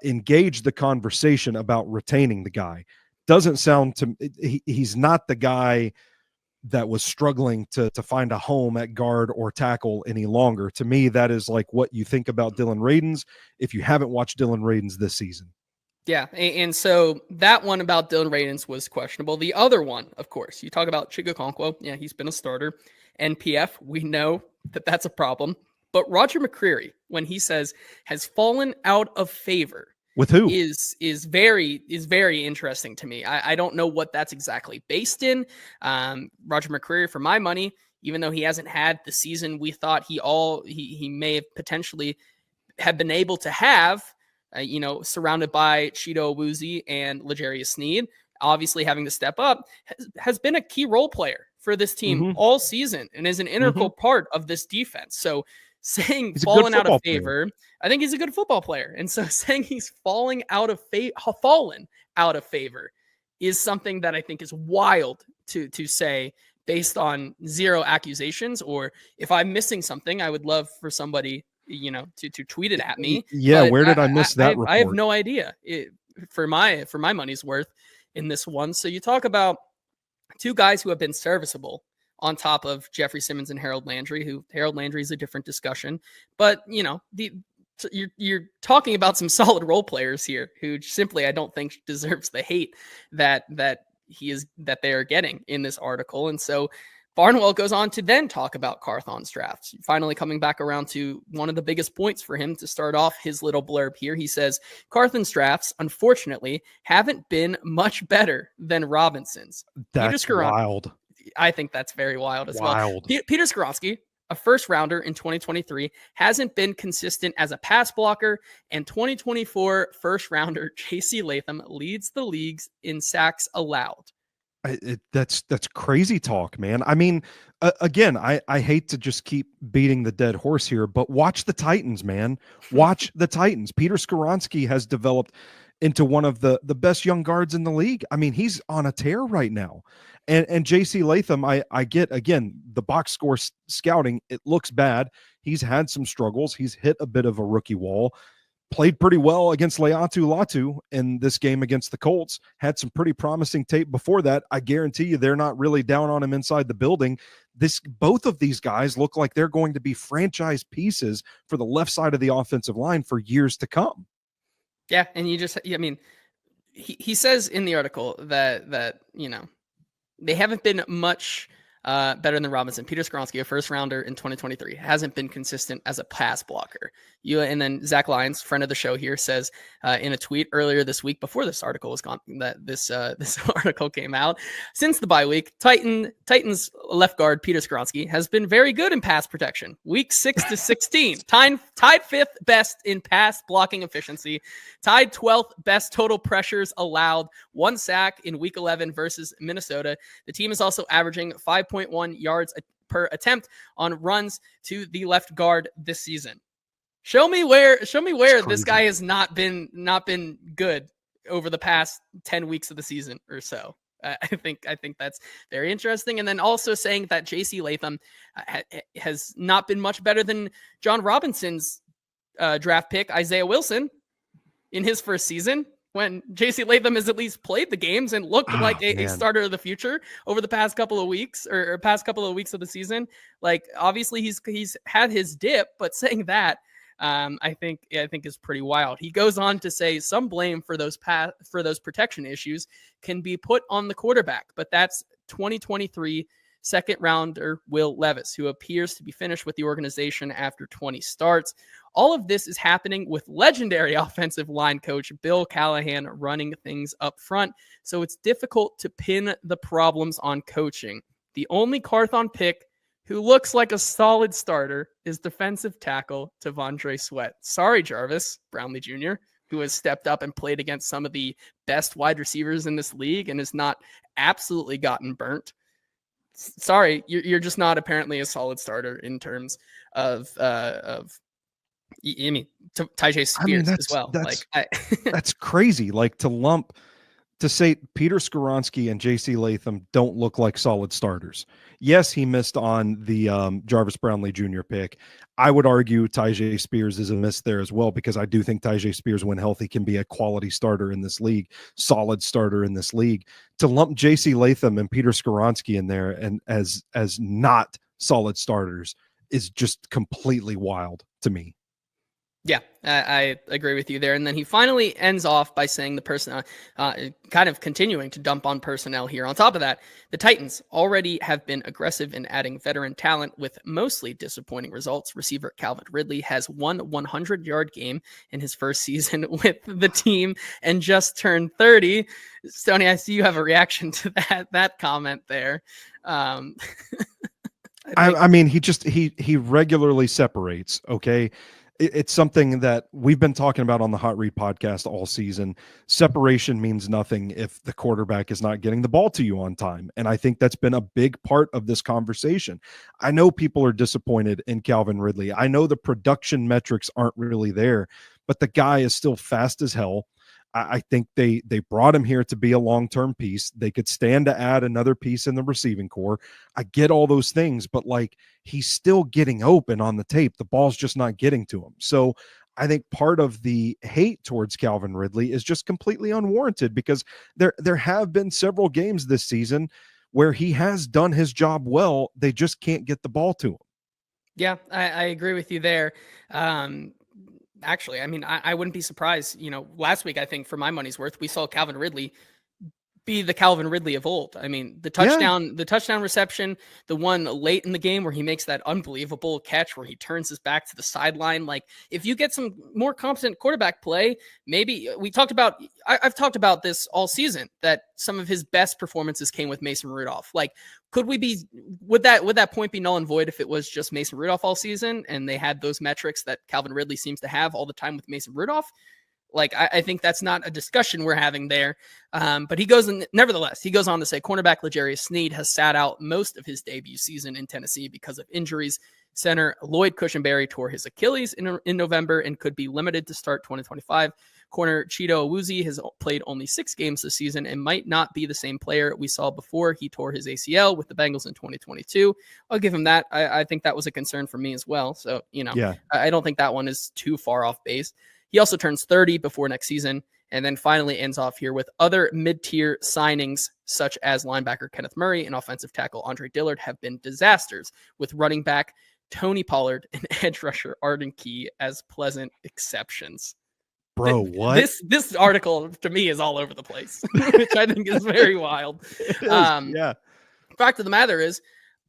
engage the conversation about retaining the guy. Doesn't sound to he's not the guy that was struggling to find a home at guard or tackle any longer. To me, that is like what you think about Dylan Radins if you haven't watched Dylan Radins this season. Yeah, and so that one about Dylan Radins was questionable. The other one, of course, you talk about Chigakonkwo. Yeah, he's been a starter. NPF, we know that that's a problem. But Roger McCreary, when he says has fallen out of favor, with who is very interesting to me. I don't know what that's exactly based in. Roger McCreary, for my money, even though he hasn't had the season we thought he may have potentially have been able to have, surrounded by Cheeto Awuzie and L'Jarius Sneed, obviously having to step up, has been a key role player for this team all season and is an integral part of this defense. So saying he's fallen out of favor, I think he's a good football player. And so saying he's fallen out of favor is something that I think is wild to say based on zero accusations. Or if I'm missing something, I would love for somebody, to tweet it at me. Yeah. But where did I miss that report? I have no idea for my money's worth in this one. So you talk about two guys who have been serviceable on top of Jeffrey Simmons and Harold Landry, who Harold Landry is a different discussion. But, you're talking about some solid role players here who simply I don't think deserves the hate that they are getting in this article. And so Barnwell goes on to then talk about Carthon's drafts, finally coming back around to one of the biggest points for him to start off his little blurb here. He says, Carthon's drafts, unfortunately, haven't been much better than Robinson's. That's wild. I think that's very wild as well. Peter Skoronski, a first rounder in 2023, hasn't been consistent as a pass blocker, and 2024 first rounder JC Latham leads the leagues in sacks allowed. That's crazy talk, man. I mean, again, I hate to just keep beating the dead horse here, but watch the Titans, man. Watch the Titans. Peter Skoronski has developed into one of the best young guards in the league. I mean, he's on a tear right now. And JC Latham, I get, again, the box score scouting, it looks bad. He's had some struggles. He's hit a bit of a rookie wall. Played pretty well against Leatu Latu in this game against the Colts. Had some pretty promising tape before that. I guarantee you they're not really down on him inside the building. Both of these guys look like they're going to be franchise pieces for the left side of the offensive line for years to come. Yeah, and he says in the article that they haven't been much better than Robinson. Peter Skoronski, a first rounder in 2023, hasn't been consistent as a pass blocker. And then Zach Lyons, friend of the show here, says in a tweet earlier this week before this article was gone, that this article came out, since the bye week, Titans left guard Peter Skoronski has been very good in pass protection. Week 6 to 16, tied 5th best in pass blocking efficiency, tied 12th best total pressures allowed, 1 sack in week 11 versus Minnesota. The team is also averaging 5.1 yards per attempt on runs to the left guard this season. Show me where this guy has not been good over the past 10 weeks of the season or so. I think that's very interesting. And then also saying that JC Latham has not been much better than John Robinson's draft pick, Isaiah Wilson, in his first season. when JC Latham has at least played the games and looked like a starter of the future over the past couple of weeks or past couple of weeks of the season. Like, obviously he's had his dip, but saying that, I think is pretty wild. He goes on to say some blame for those protection issues can be put on the quarterback, but that's 2023 second rounder Will Levis, who appears to be finished with the organization after 20 starts. All of this is happening with legendary offensive line coach Bill Callahan running things up front, so it's difficult to pin the problems on coaching. The only Carthon pick who looks like a solid starter is defensive tackle T'Vondre Sweat. Sorry, Jarvis Brownlee Jr., who has stepped up and played against some of the best wide receivers in this league and has not absolutely gotten burnt. Sorry, you're just not apparently a solid starter in terms of Tyjae Spears as well. That's crazy. Like, to say Peter Skoronski and JC Latham don't look like solid starters. Yes, he missed on the Jarvis Brownlee Jr. pick. I would argue Tyjae Spears is a miss there as well, because I do think Tyjae Spears, when healthy, can be a quality starter in this league, solid starter in this league. To lump JC Latham and Peter Skoronski in there and as not solid starters is just completely wild to me. Yeah, I agree with you there. And then he finally ends off by saying the person, kind of continuing to dump on personnel here. On top of that, the Titans already have been aggressive in adding veteran talent with mostly disappointing results. Receiver Calvin Ridley has one 100-yard game in his first season with the team and just turned 30. Stoney, I see you have a reaction to that comment there. I mean, he regularly separates, okay? It's something that we've been talking about on the Hot Read podcast all season. Separation means nothing if the quarterback is not getting the ball to you on time. And I think that's been a big part of this conversation. I know people are disappointed in Calvin Ridley. I know the production metrics aren't really there, but the guy is still fast as hell. I think they brought him here to be a long-term piece. They could stand to add another piece in the receiving core. I get all those things, but like, he's still getting open on the tape. The ball's just not getting to him. So I think part of the hate towards Calvin Ridley is just completely unwarranted, because there have been several games this season where he has done his job well. They just can't get the ball to him. Yeah, I agree with you there. Actually, I mean, I wouldn't be surprised. Last week, I think for my money's worth, we saw Calvin Ridley be the Calvin Ridley of old. I mean, the touchdown reception, the one late in the game where he makes that unbelievable catch where he turns his back to the sideline. Like, if you get some more competent quarterback play, maybe I've talked about this all season, that some of his best performances came with Mason Rudolph. Like, would that point be null and void if it was just Mason Rudolph all season and they had those metrics that Calvin Ridley seems to have all the time with Mason Rudolph? Like, I think that's not a discussion we're having there. But nevertheless, he goes on to say cornerback L'Jarius Sneed has sat out most of his debut season in Tennessee because of injuries. Center Lloyd Cushenberry tore his Achilles in November and could be limited to start 2025. Corner Chido Awuzie has played only 6 games this season and might not be the same player we saw before he tore his ACL with the Bengals in 2022. I'll give him that. I think that was a concern for me as well. So, I don't think that one is too far off base. He also turns 30 before next season, and then finally ends off here with other mid-tier signings, such as linebacker Kenneth Murray and offensive tackle Andre Dillard have been disasters, with running back Tony Pollard and edge rusher Arden Key as pleasant exceptions. Bro, what? This article, to me, is all over the place, which I think is very wild. Yeah. Fact of the matter is,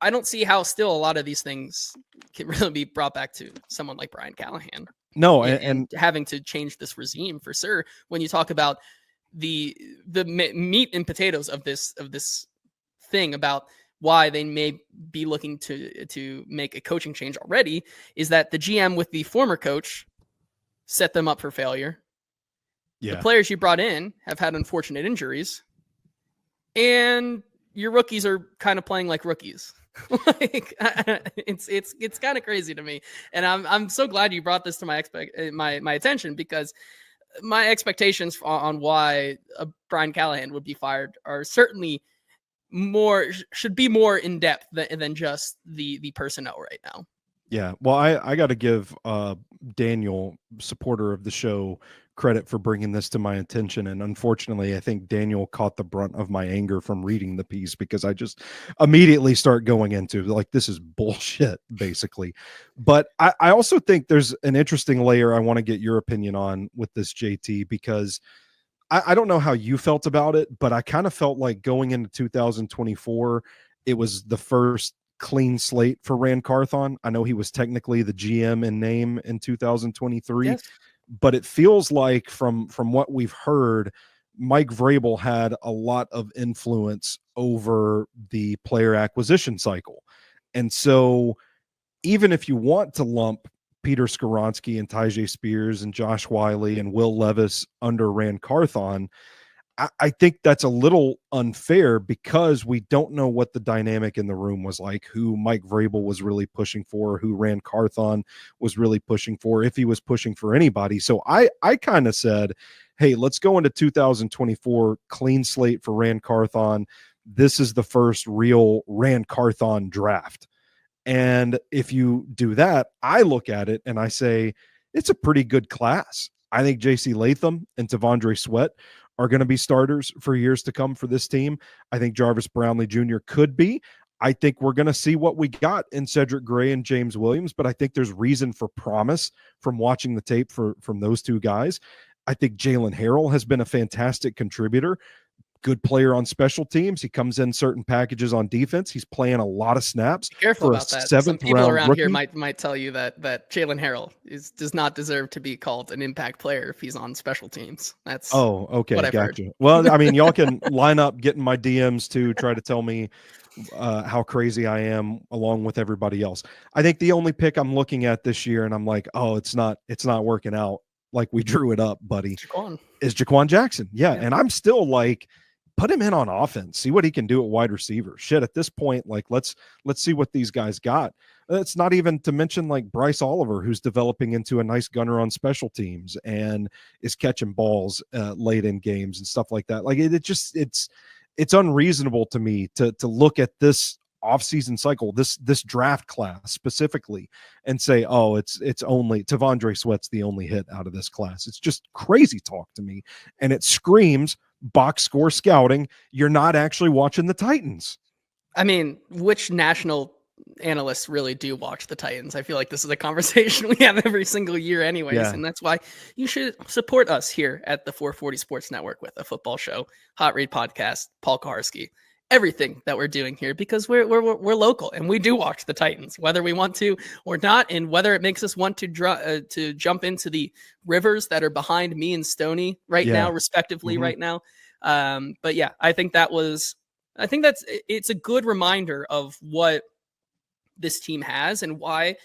I don't see how still a lot of these things can really be brought back to someone like Brian Callahan. No, and having to change this regime for sure. When you talk about the meat and potatoes of this thing about why they may be looking to make a coaching change already, is that the GM with the former coach set them up for failure. Yeah. The players you brought in have had unfortunate injuries, and your rookies are kind of playing like rookies. Like, it's kind of crazy to me, and I'm so glad you brought this to my attention, because my expectations on why Brian Callahan would be fired are certainly should be more in depth than just the personnel right now. Yeah. Well, I got to give Daniel, supporter of the show, credit for bringing this to my attention. And unfortunately, I think Daniel caught the brunt of my anger from reading the piece, because I just immediately start going into like, this is bullshit, basically. But I also think there's an interesting layer I want to get your opinion on with this, JT, because I don't know how you felt about it, but I kind of felt like going into 2024, it was the first clean slate for Rand Carthon. I know he was technically the GM in name in 2023, Yes. but it feels like from what we've heard, Mike Vrabel had a lot of influence over the player acquisition cycle. And so even if you want to lump Peter Skoronski and Tyjae Spears and Josh Wiley and Will Levis under Rand Carthon, I think that's a little unfair, because we don't know what the dynamic in the room was like, who Mike Vrabel was really pushing for, who Rand Carthon was really pushing for, if he was pushing for anybody. So I kind of said, hey, let's go into 2024 clean slate for Rand Carthon. This is the first real Rand Carthon draft. And if you do that, I look at it and I say, it's a pretty good class. I think JC Latham and T'Vondre Sweat are going to be starters for years to come for this team. I think Jarvis Brownlee Jr. could be. I think we're going to see what we got in Cedric Gray and James Williams, but I think there's reason for promise from watching the tape from those two guys. I think Jalen Harrell has been a fantastic contributor. Good player on special teams. He comes in certain packages on defense. He's playing a lot of snaps. Be careful for about that. Seventh Some people around rookie. here might tell you that Jalen Harrell does not deserve to be called an impact player if he's on special teams. That's okay. What I've Gotcha. heard. Well, I mean, y'all can line up, get in my DMs to try to tell me how crazy I am along with everybody else. I think the only pick I'm looking at this year, and I'm like, oh, it's not working out like we drew it up, buddy, is Jaquan Jackson. Yeah. And I'm still like, put him in on offense, see what he can do at wide receiver. Shit, at this point, like let's see what these guys got. It's not even to mention like Bryce Oliver, who's developing into a nice gunner on special teams and is catching balls late in games and stuff like that. Like it's unreasonable to me to look at this offseason cycle, this draft class specifically, and say, oh, it's only T'Vondre Sweat's the only hit out of this class. It's just crazy talk to me, and it screams box score scouting. You're not actually watching the Titans. I mean, which national analysts really do watch the Titans? I feel like this is a conversation we have every single year anyways, and that's why you should support us here at the 440 Sports Network with a football show, Hot Read Podcast, Paul Kaharski, everything that we're doing here, because we're local and we do watch the Titans, whether we want to or not, and whether it makes us want to jump into the rivers that are behind me and Stoney now, respectively, right now. But yeah, I think it's a good reminder of what this team has and why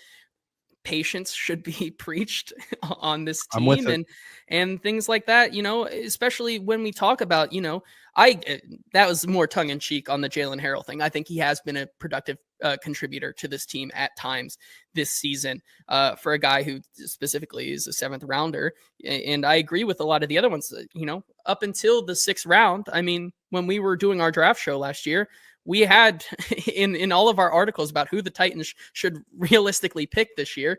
patience should be preached on this team and things like that, especially when we talk about, that was more tongue in cheek on the Jalen Harrell thing. I think he has been a productive contributor to this team at times this season for a guy who specifically is a 7th rounder. And I agree with a lot of the other ones, up until the 6th round. I mean, when we were doing our draft show last year, we had in all of our articles about who the Titans should realistically pick this year,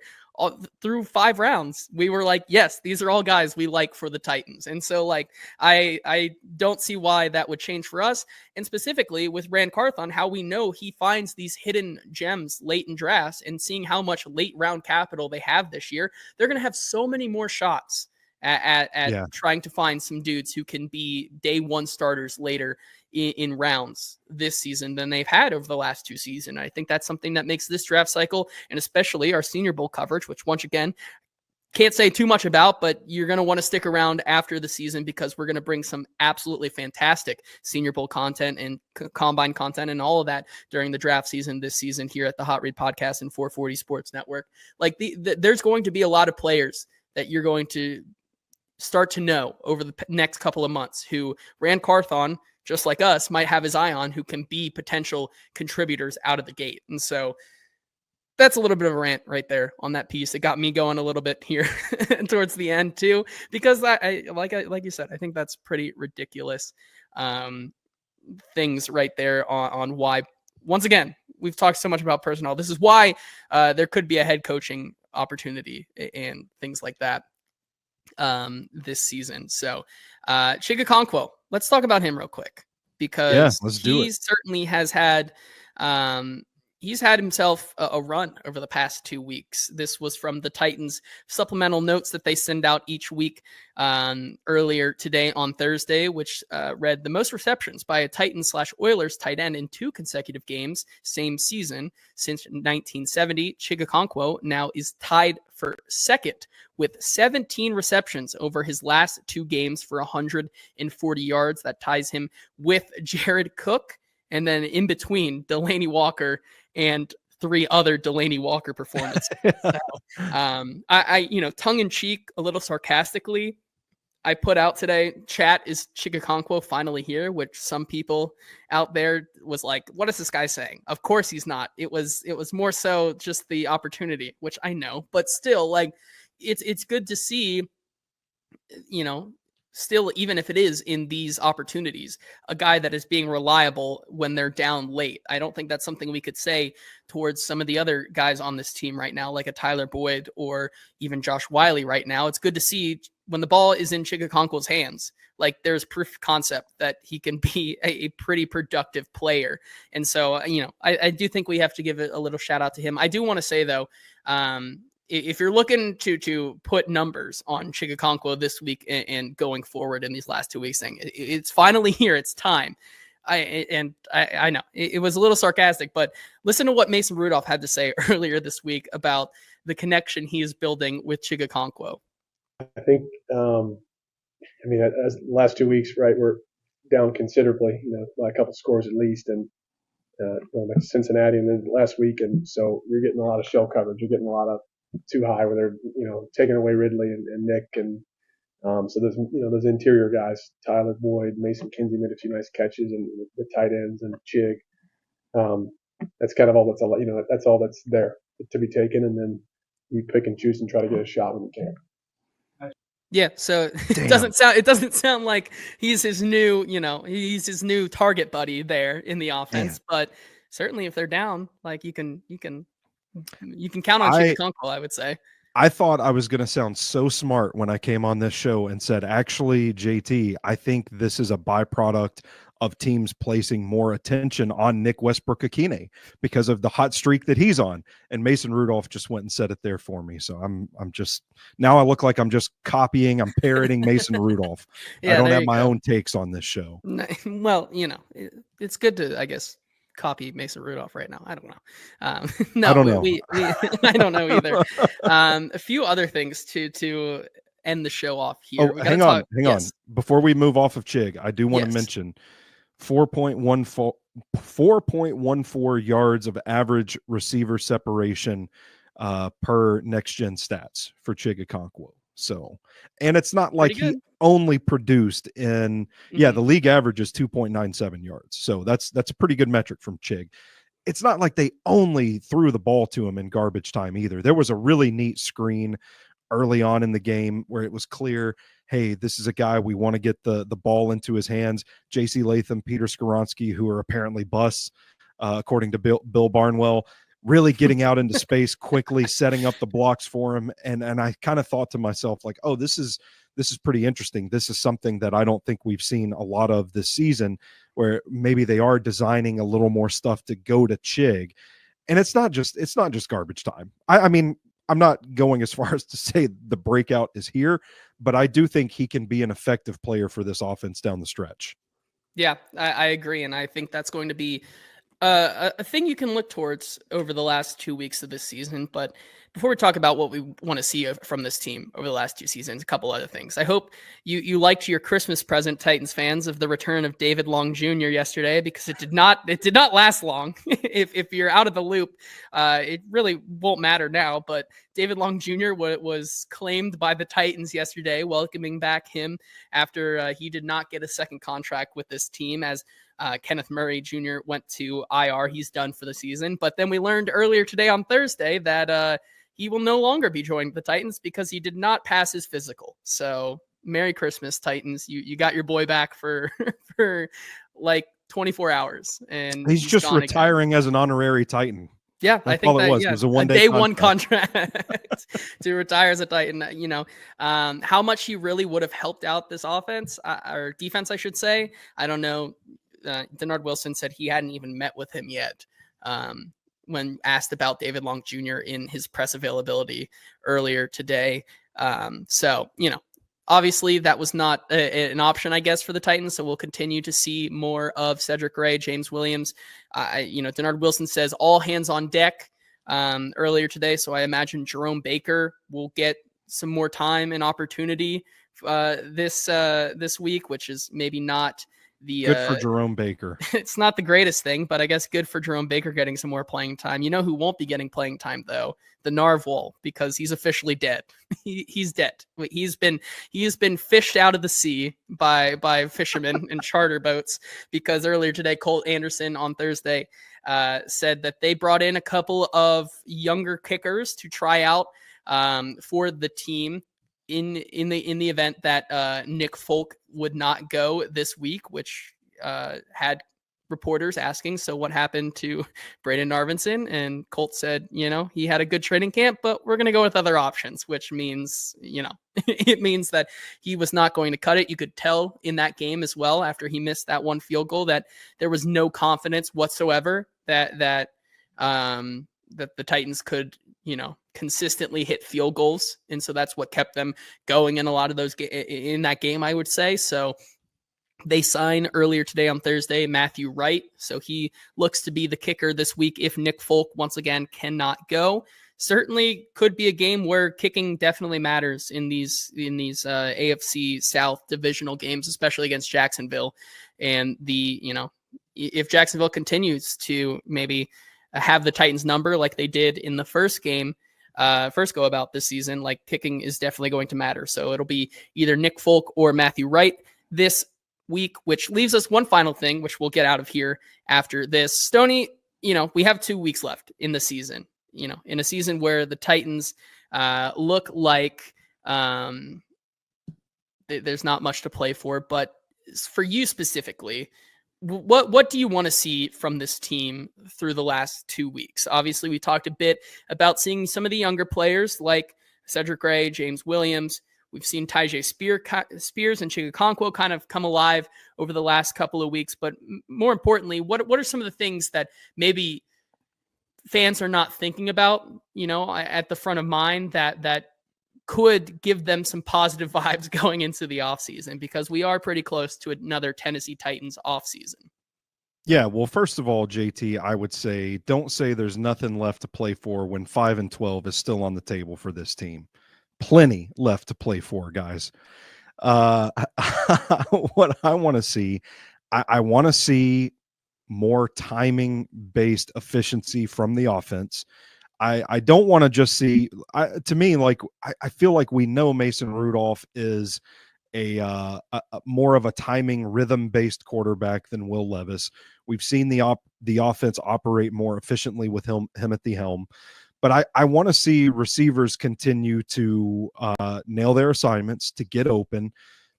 through 5 rounds, we were like, yes, these are all guys we like for the Titans. And so like, I don't see why that would change for us. And specifically with Rand Carthon, how we know he finds these hidden gems late in drafts, and seeing how much late round capital they have this year, they're going to have so many more shots at trying to find some dudes who can be day 1 starters later in rounds this season than they've had over the last 2 seasons. I think that's something that makes this draft cycle, and especially our Senior Bowl coverage, which once again, can't say too much about, but you're going to want to stick around after the season, because we're going to bring some absolutely fantastic Senior Bowl content and combine content and all of that during the draft season this season here at the Hot Read Podcast and 440 Sports Network. Like there's going to be a lot of players that you're going to start to know over the next couple of months who Rand Carthon, just like us, might have his eye on, who can be potential contributors out of the gate. And so that's a little bit of a rant right there on that piece. It got me going a little bit here towards the end too, because like you said, I think that's pretty ridiculous things right there on why, once again, we've talked so much about personnel. This is why there could be a head coaching opportunity and things like that this season. So Chigakonkwo, let's talk about him real quick, because he certainly has had he's had himself a run over the past 2 weeks. This was from the Titans supplemental notes that they send out each week earlier today on Thursday, which read the most receptions by a Titans/Oilers tight end in 2 consecutive games, same season since 1970. Chigakonkwo now is tied for second with 17 receptions over his last 2 games for 140 yards. That ties him with Jared Cook, and then in between Delaney Walker and 3 other Delaney Walker performances. So, I tongue in cheek, a little sarcastically, I put out today, chat, is Chigakonkwo finally here? Which some people out there was like, what is this guy saying? Of course he's not. It was more so just the opportunity, which I know, but still, like, it's good to see, still, even if it is in these opportunities, a guy that is being reliable when they're down late. I don't think that's something we could say towards some of the other guys on this team right now, like a Tyler Boyd or even Josh Wiley right now. It's good to see when the ball is in Chigakonkwo's hands, like there's proof of concept that he can be a pretty productive player. And so, I do think we have to give a little shout out to him. I do want to say though, if you're looking to put numbers on Chigakonkwo this week and going forward in these last 2 weeks, saying it's finally here, it's time. I know it was a little sarcastic, but listen to what Mason Rudolph had to say earlier this week about the connection he is building with Chigakonkwo. I think, as the last 2 weeks, right, we're down considerably, by a couple scores at least, and going back to Cincinnati and then last week, and so you're getting a lot of shell coverage. You're getting a lot of too high where they're taking away Ridley and Nick, and so there's those interior guys, Tyler Boyd, Mason Kinsey made a few nice catches, and the tight ends and Chig. That's kind of all that's all that's there to be taken, and then you pick and choose and try to get a shot when you can. Yeah, so it doesn't sound like he's his new target buddy there in the offense, but certainly if they're down, like you can count on Chigakonkwo, I would say. I thought I was going to sound so smart when I came on this show and said, actually, JT, I think this is a byproduct of teams placing more attention on Nick Westbrook-Akine because of the hot streak that he's on. And Mason Rudolph just went and said it there for me. So I'm just, now I look like I'm just copying, I'm parroting Mason Rudolph. I don't have my own takes on this show. Well, it's good to, I guess, copy Mason Rudolph right now. I don't know. No, I don't know. I don't know either. A few other things to end the show off here. Oh, hang on. Before we move off of Chig, I do want to mention 4.14 yards of average receiver separation per next gen stats for Chigakonkwo. So, and it's not like he only produced in, the league average is 2.97 yards. So that's a pretty good metric from Chig. It's not like they only threw the ball to him in garbage time either. There was a really neat screen early on in the game where it was clear, hey, this is a guy we want to get the ball into his hands. J.C. Latham, Peter Skoronski, who are apparently busts, according to Bill Barnwell, really getting out into space quickly, setting up the blocks for him. And I kind of thought to myself, like, oh, this is pretty interesting. This is something that I don't think we've seen a lot of this season, where maybe they are designing a little more stuff to go to Chig. And it's not just garbage time. I mean, I'm not going as far as to say the breakout is here, but I do think he can be an effective player for this offense down the stretch. Yeah, I agree. And I think that's going to be a thing you can look towards over the last 2 weeks of this season. But before we talk about what we want to see from this team over the last 2 seasons, a couple other things. I hope you liked your Christmas present, Titans fans, of the return of David Long Jr. yesterday, because it did not last long. if you're out of the loop, it really won't matter now. But David Long Jr. was claimed by the Titans yesterday, welcoming back him after he did not get a second contract with this team, as Kenneth Murray Jr. went to IR. He's done for the season. But then we learned earlier today on Thursday that he will no longer be joining the Titans because he did not pass his physical. So Merry Christmas, Titans. You got your boy back for like 24 hours, and he's just gone retiring again. as an honorary Titan. Yeah, That's I think all it that, was. yeah, It was a one-day day one contract to retire as a Titan. You know, how much he really would have helped out this offense or defense, I should say. I don't know. Denard Wilson said he hadn't even met with him yet. When asked about David Long Jr. in his press availability earlier today. So, you know, obviously that was not an option, I guess, for the Titans. So we'll continue to see more of Cedric Gray, James Williams. You know, Denard Wilson says all hands on deck earlier today. So I imagine Jerome Baker will get some more time and opportunity this week, which is maybe not the good for Jerome Baker. It's not the greatest thing, but I guess good for Jerome Baker getting some more playing time. You know who won't be getting playing time though? The narwhal, because he's officially dead. He's dead. He's been fished out of the sea by fishermen and charter boats, because earlier today, Colt Anderson on Thursday said that they brought in a couple of younger kickers to try out for the team in the event that Nick Folk would not go this week, which had reporters asking, so what happened to Braden Narvinson? And Colt said, you know, he had a good training camp, but we're going to go with other options, which means, you know, it means that he was not going to cut it. You could tell in that game as well, after he missed that one field goal, that there was no confidence whatsoever that the Titans could, you know, consistently hit field goals. And so that's what kept them going in a lot of those in that game, I would say. So they signed earlier today on Thursday Matthew Wright. So he looks to be the kicker this week if Nick Folk once again cannot go. Certainly could be a game where kicking definitely matters in these AFC South divisional games, especially against Jacksonville. And you know, if Jacksonville continues to maybe have the Titans number like they did in the first game, first go about this season, like kicking is definitely going to matter. So it'll be either Nick Folk or Matthew Wright this week, which leaves us one final thing, which we'll get out of here after this. Stoney, you know, we have 2 weeks left in the season, you know, in a season where the Titans look like there's not much to play for. But for you specifically, what do you want to see from this team through the last 2 weeks? Obviously, we talked a bit about seeing some of the younger players like Cedric Gray, James Williams. We've seen Tyjae Spears and Chigakonkwo kind of come alive over the last couple of weeks. But more importantly, what are some of the things that maybe fans are not thinking about, you know, at the front of mind that could give them some positive vibes going into the offseason? Because we are pretty close to another Tennessee Titans offseason. Yeah, well, first of all, JT, I would say don't say there's nothing left to play for when 5-12 is still on the table for this team. Plenty left to play for, guys. What I want to see, I want to see more timing-based efficiency from the offense. I don't want to just see, to me, like, I feel like we know Mason Rudolph is a more of a timing rhythm-based quarterback than Will Levis. We've seen the offense operate more efficiently with him at the helm. But I want to see receivers continue to nail their assignments, to get open,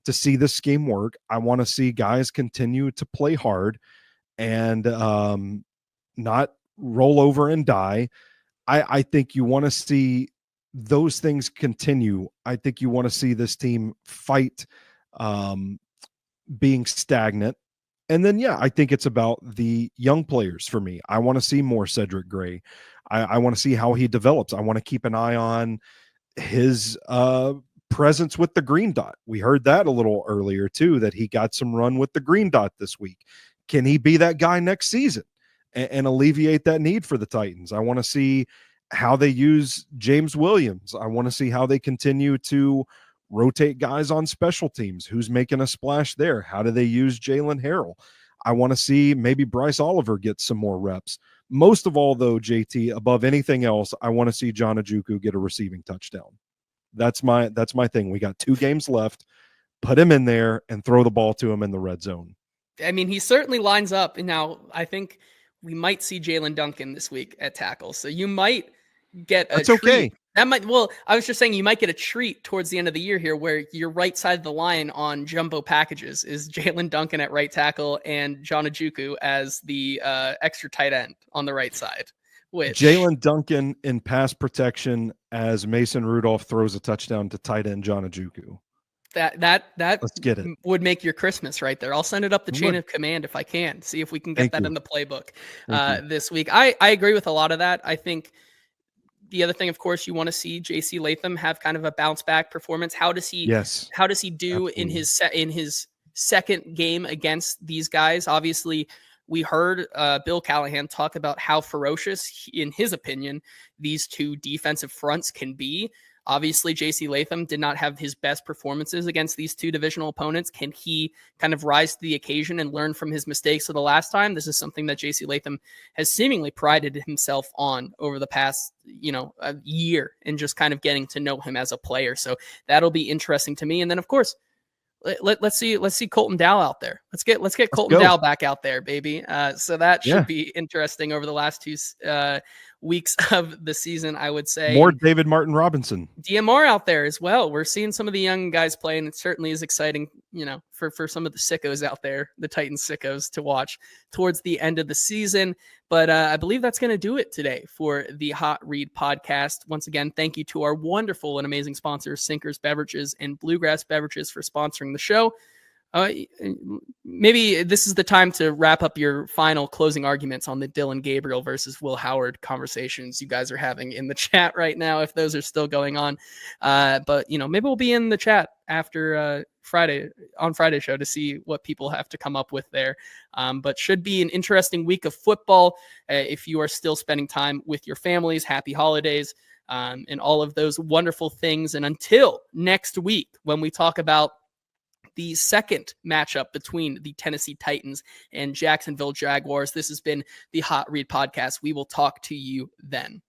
to see this scheme work. I want to see guys continue to play hard and not roll over and die. I think you want to see those things continue. I think you want to see this team fight being stagnant. And then, yeah, I think it's about the young players for me. I want to see more Cedric Gray. I want to see how he develops. I want to keep an eye on his presence with the green dot. We heard that a little earlier, too, that he got some run with the green dot this week. Can he be that guy next season and alleviate that need for the Titans? I want to see how they use James Williams. I want to see how they continue to rotate guys on special teams. Who's making a splash there? How do they use Jalen Harrell? I want to see maybe Bryce Oliver get some more reps. Most of all, though, JT, above anything else, I want to see John Ojukwu get a receiving touchdown. That's my thing. We got 2 games left. Put him in there and throw the ball to him in the red zone. I mean, he certainly lines up. And now I think we might see Jalen Duncan this week at tackle. So you might get a That's treat. okay. That might, well, I was just saying you might get a treat towards the end of the year here where your right side of the line on jumbo packages is Jalen Duncan at right tackle and John Ojukwu as the extra tight end on the right side. Which Jalen Duncan in pass protection as Mason Rudolph throws a touchdown to tight end John Ojukwu. That Let's get it. would make your Christmas right there. I'll send it up the chain of command if I can. See if we can get that in the playbook this week. I agree with a lot of that. I think the other thing, of course, you want to see JC Latham have kind of a bounce back performance. How does he do absolutely. in his second game against these guys? Obviously, we heard Bill Callahan talk about how ferocious, in his opinion, these two defensive fronts can be. Obviously, JC Latham did not have his best performances against these two divisional opponents. Can he kind of rise to the occasion and learn from his mistakes of the last time? This is something that JC Latham has seemingly prided himself on over the past, a year, and just kind of getting to know him as a player. So that'll be interesting to me. And then, of course, let's see Colton Dow out there. Let's get Colton Dow back out there, baby. So that should be interesting over the last 2 weeks of the season, I would say. More David Martin Robinson. DMR out there as well. We're seeing some of the young guys play, and it certainly is exciting, for some of the sickos out there, the Titans sickos, to watch towards the end of the season. But I believe that's going to do it today for the Hot Read podcast. Once again, thank you to our wonderful and amazing sponsors, Sinkers Beverages and Bluegrass Beverages, for sponsoring the show. Maybe this is the time to wrap up your final closing arguments on the Dylan Gabriel versus Will Howard conversations you guys are having in the chat right now, if those are still going on. But maybe we'll be in the chat after Friday's show to see what people have to come up with there. But should be an interesting week of football. If you are still spending time with your families, happy holidays, and all of those wonderful things. And until next week, when we talk about the second matchup between the Tennessee Titans and Jacksonville Jaguars, this has been the Hot Read podcast. We will talk to you then.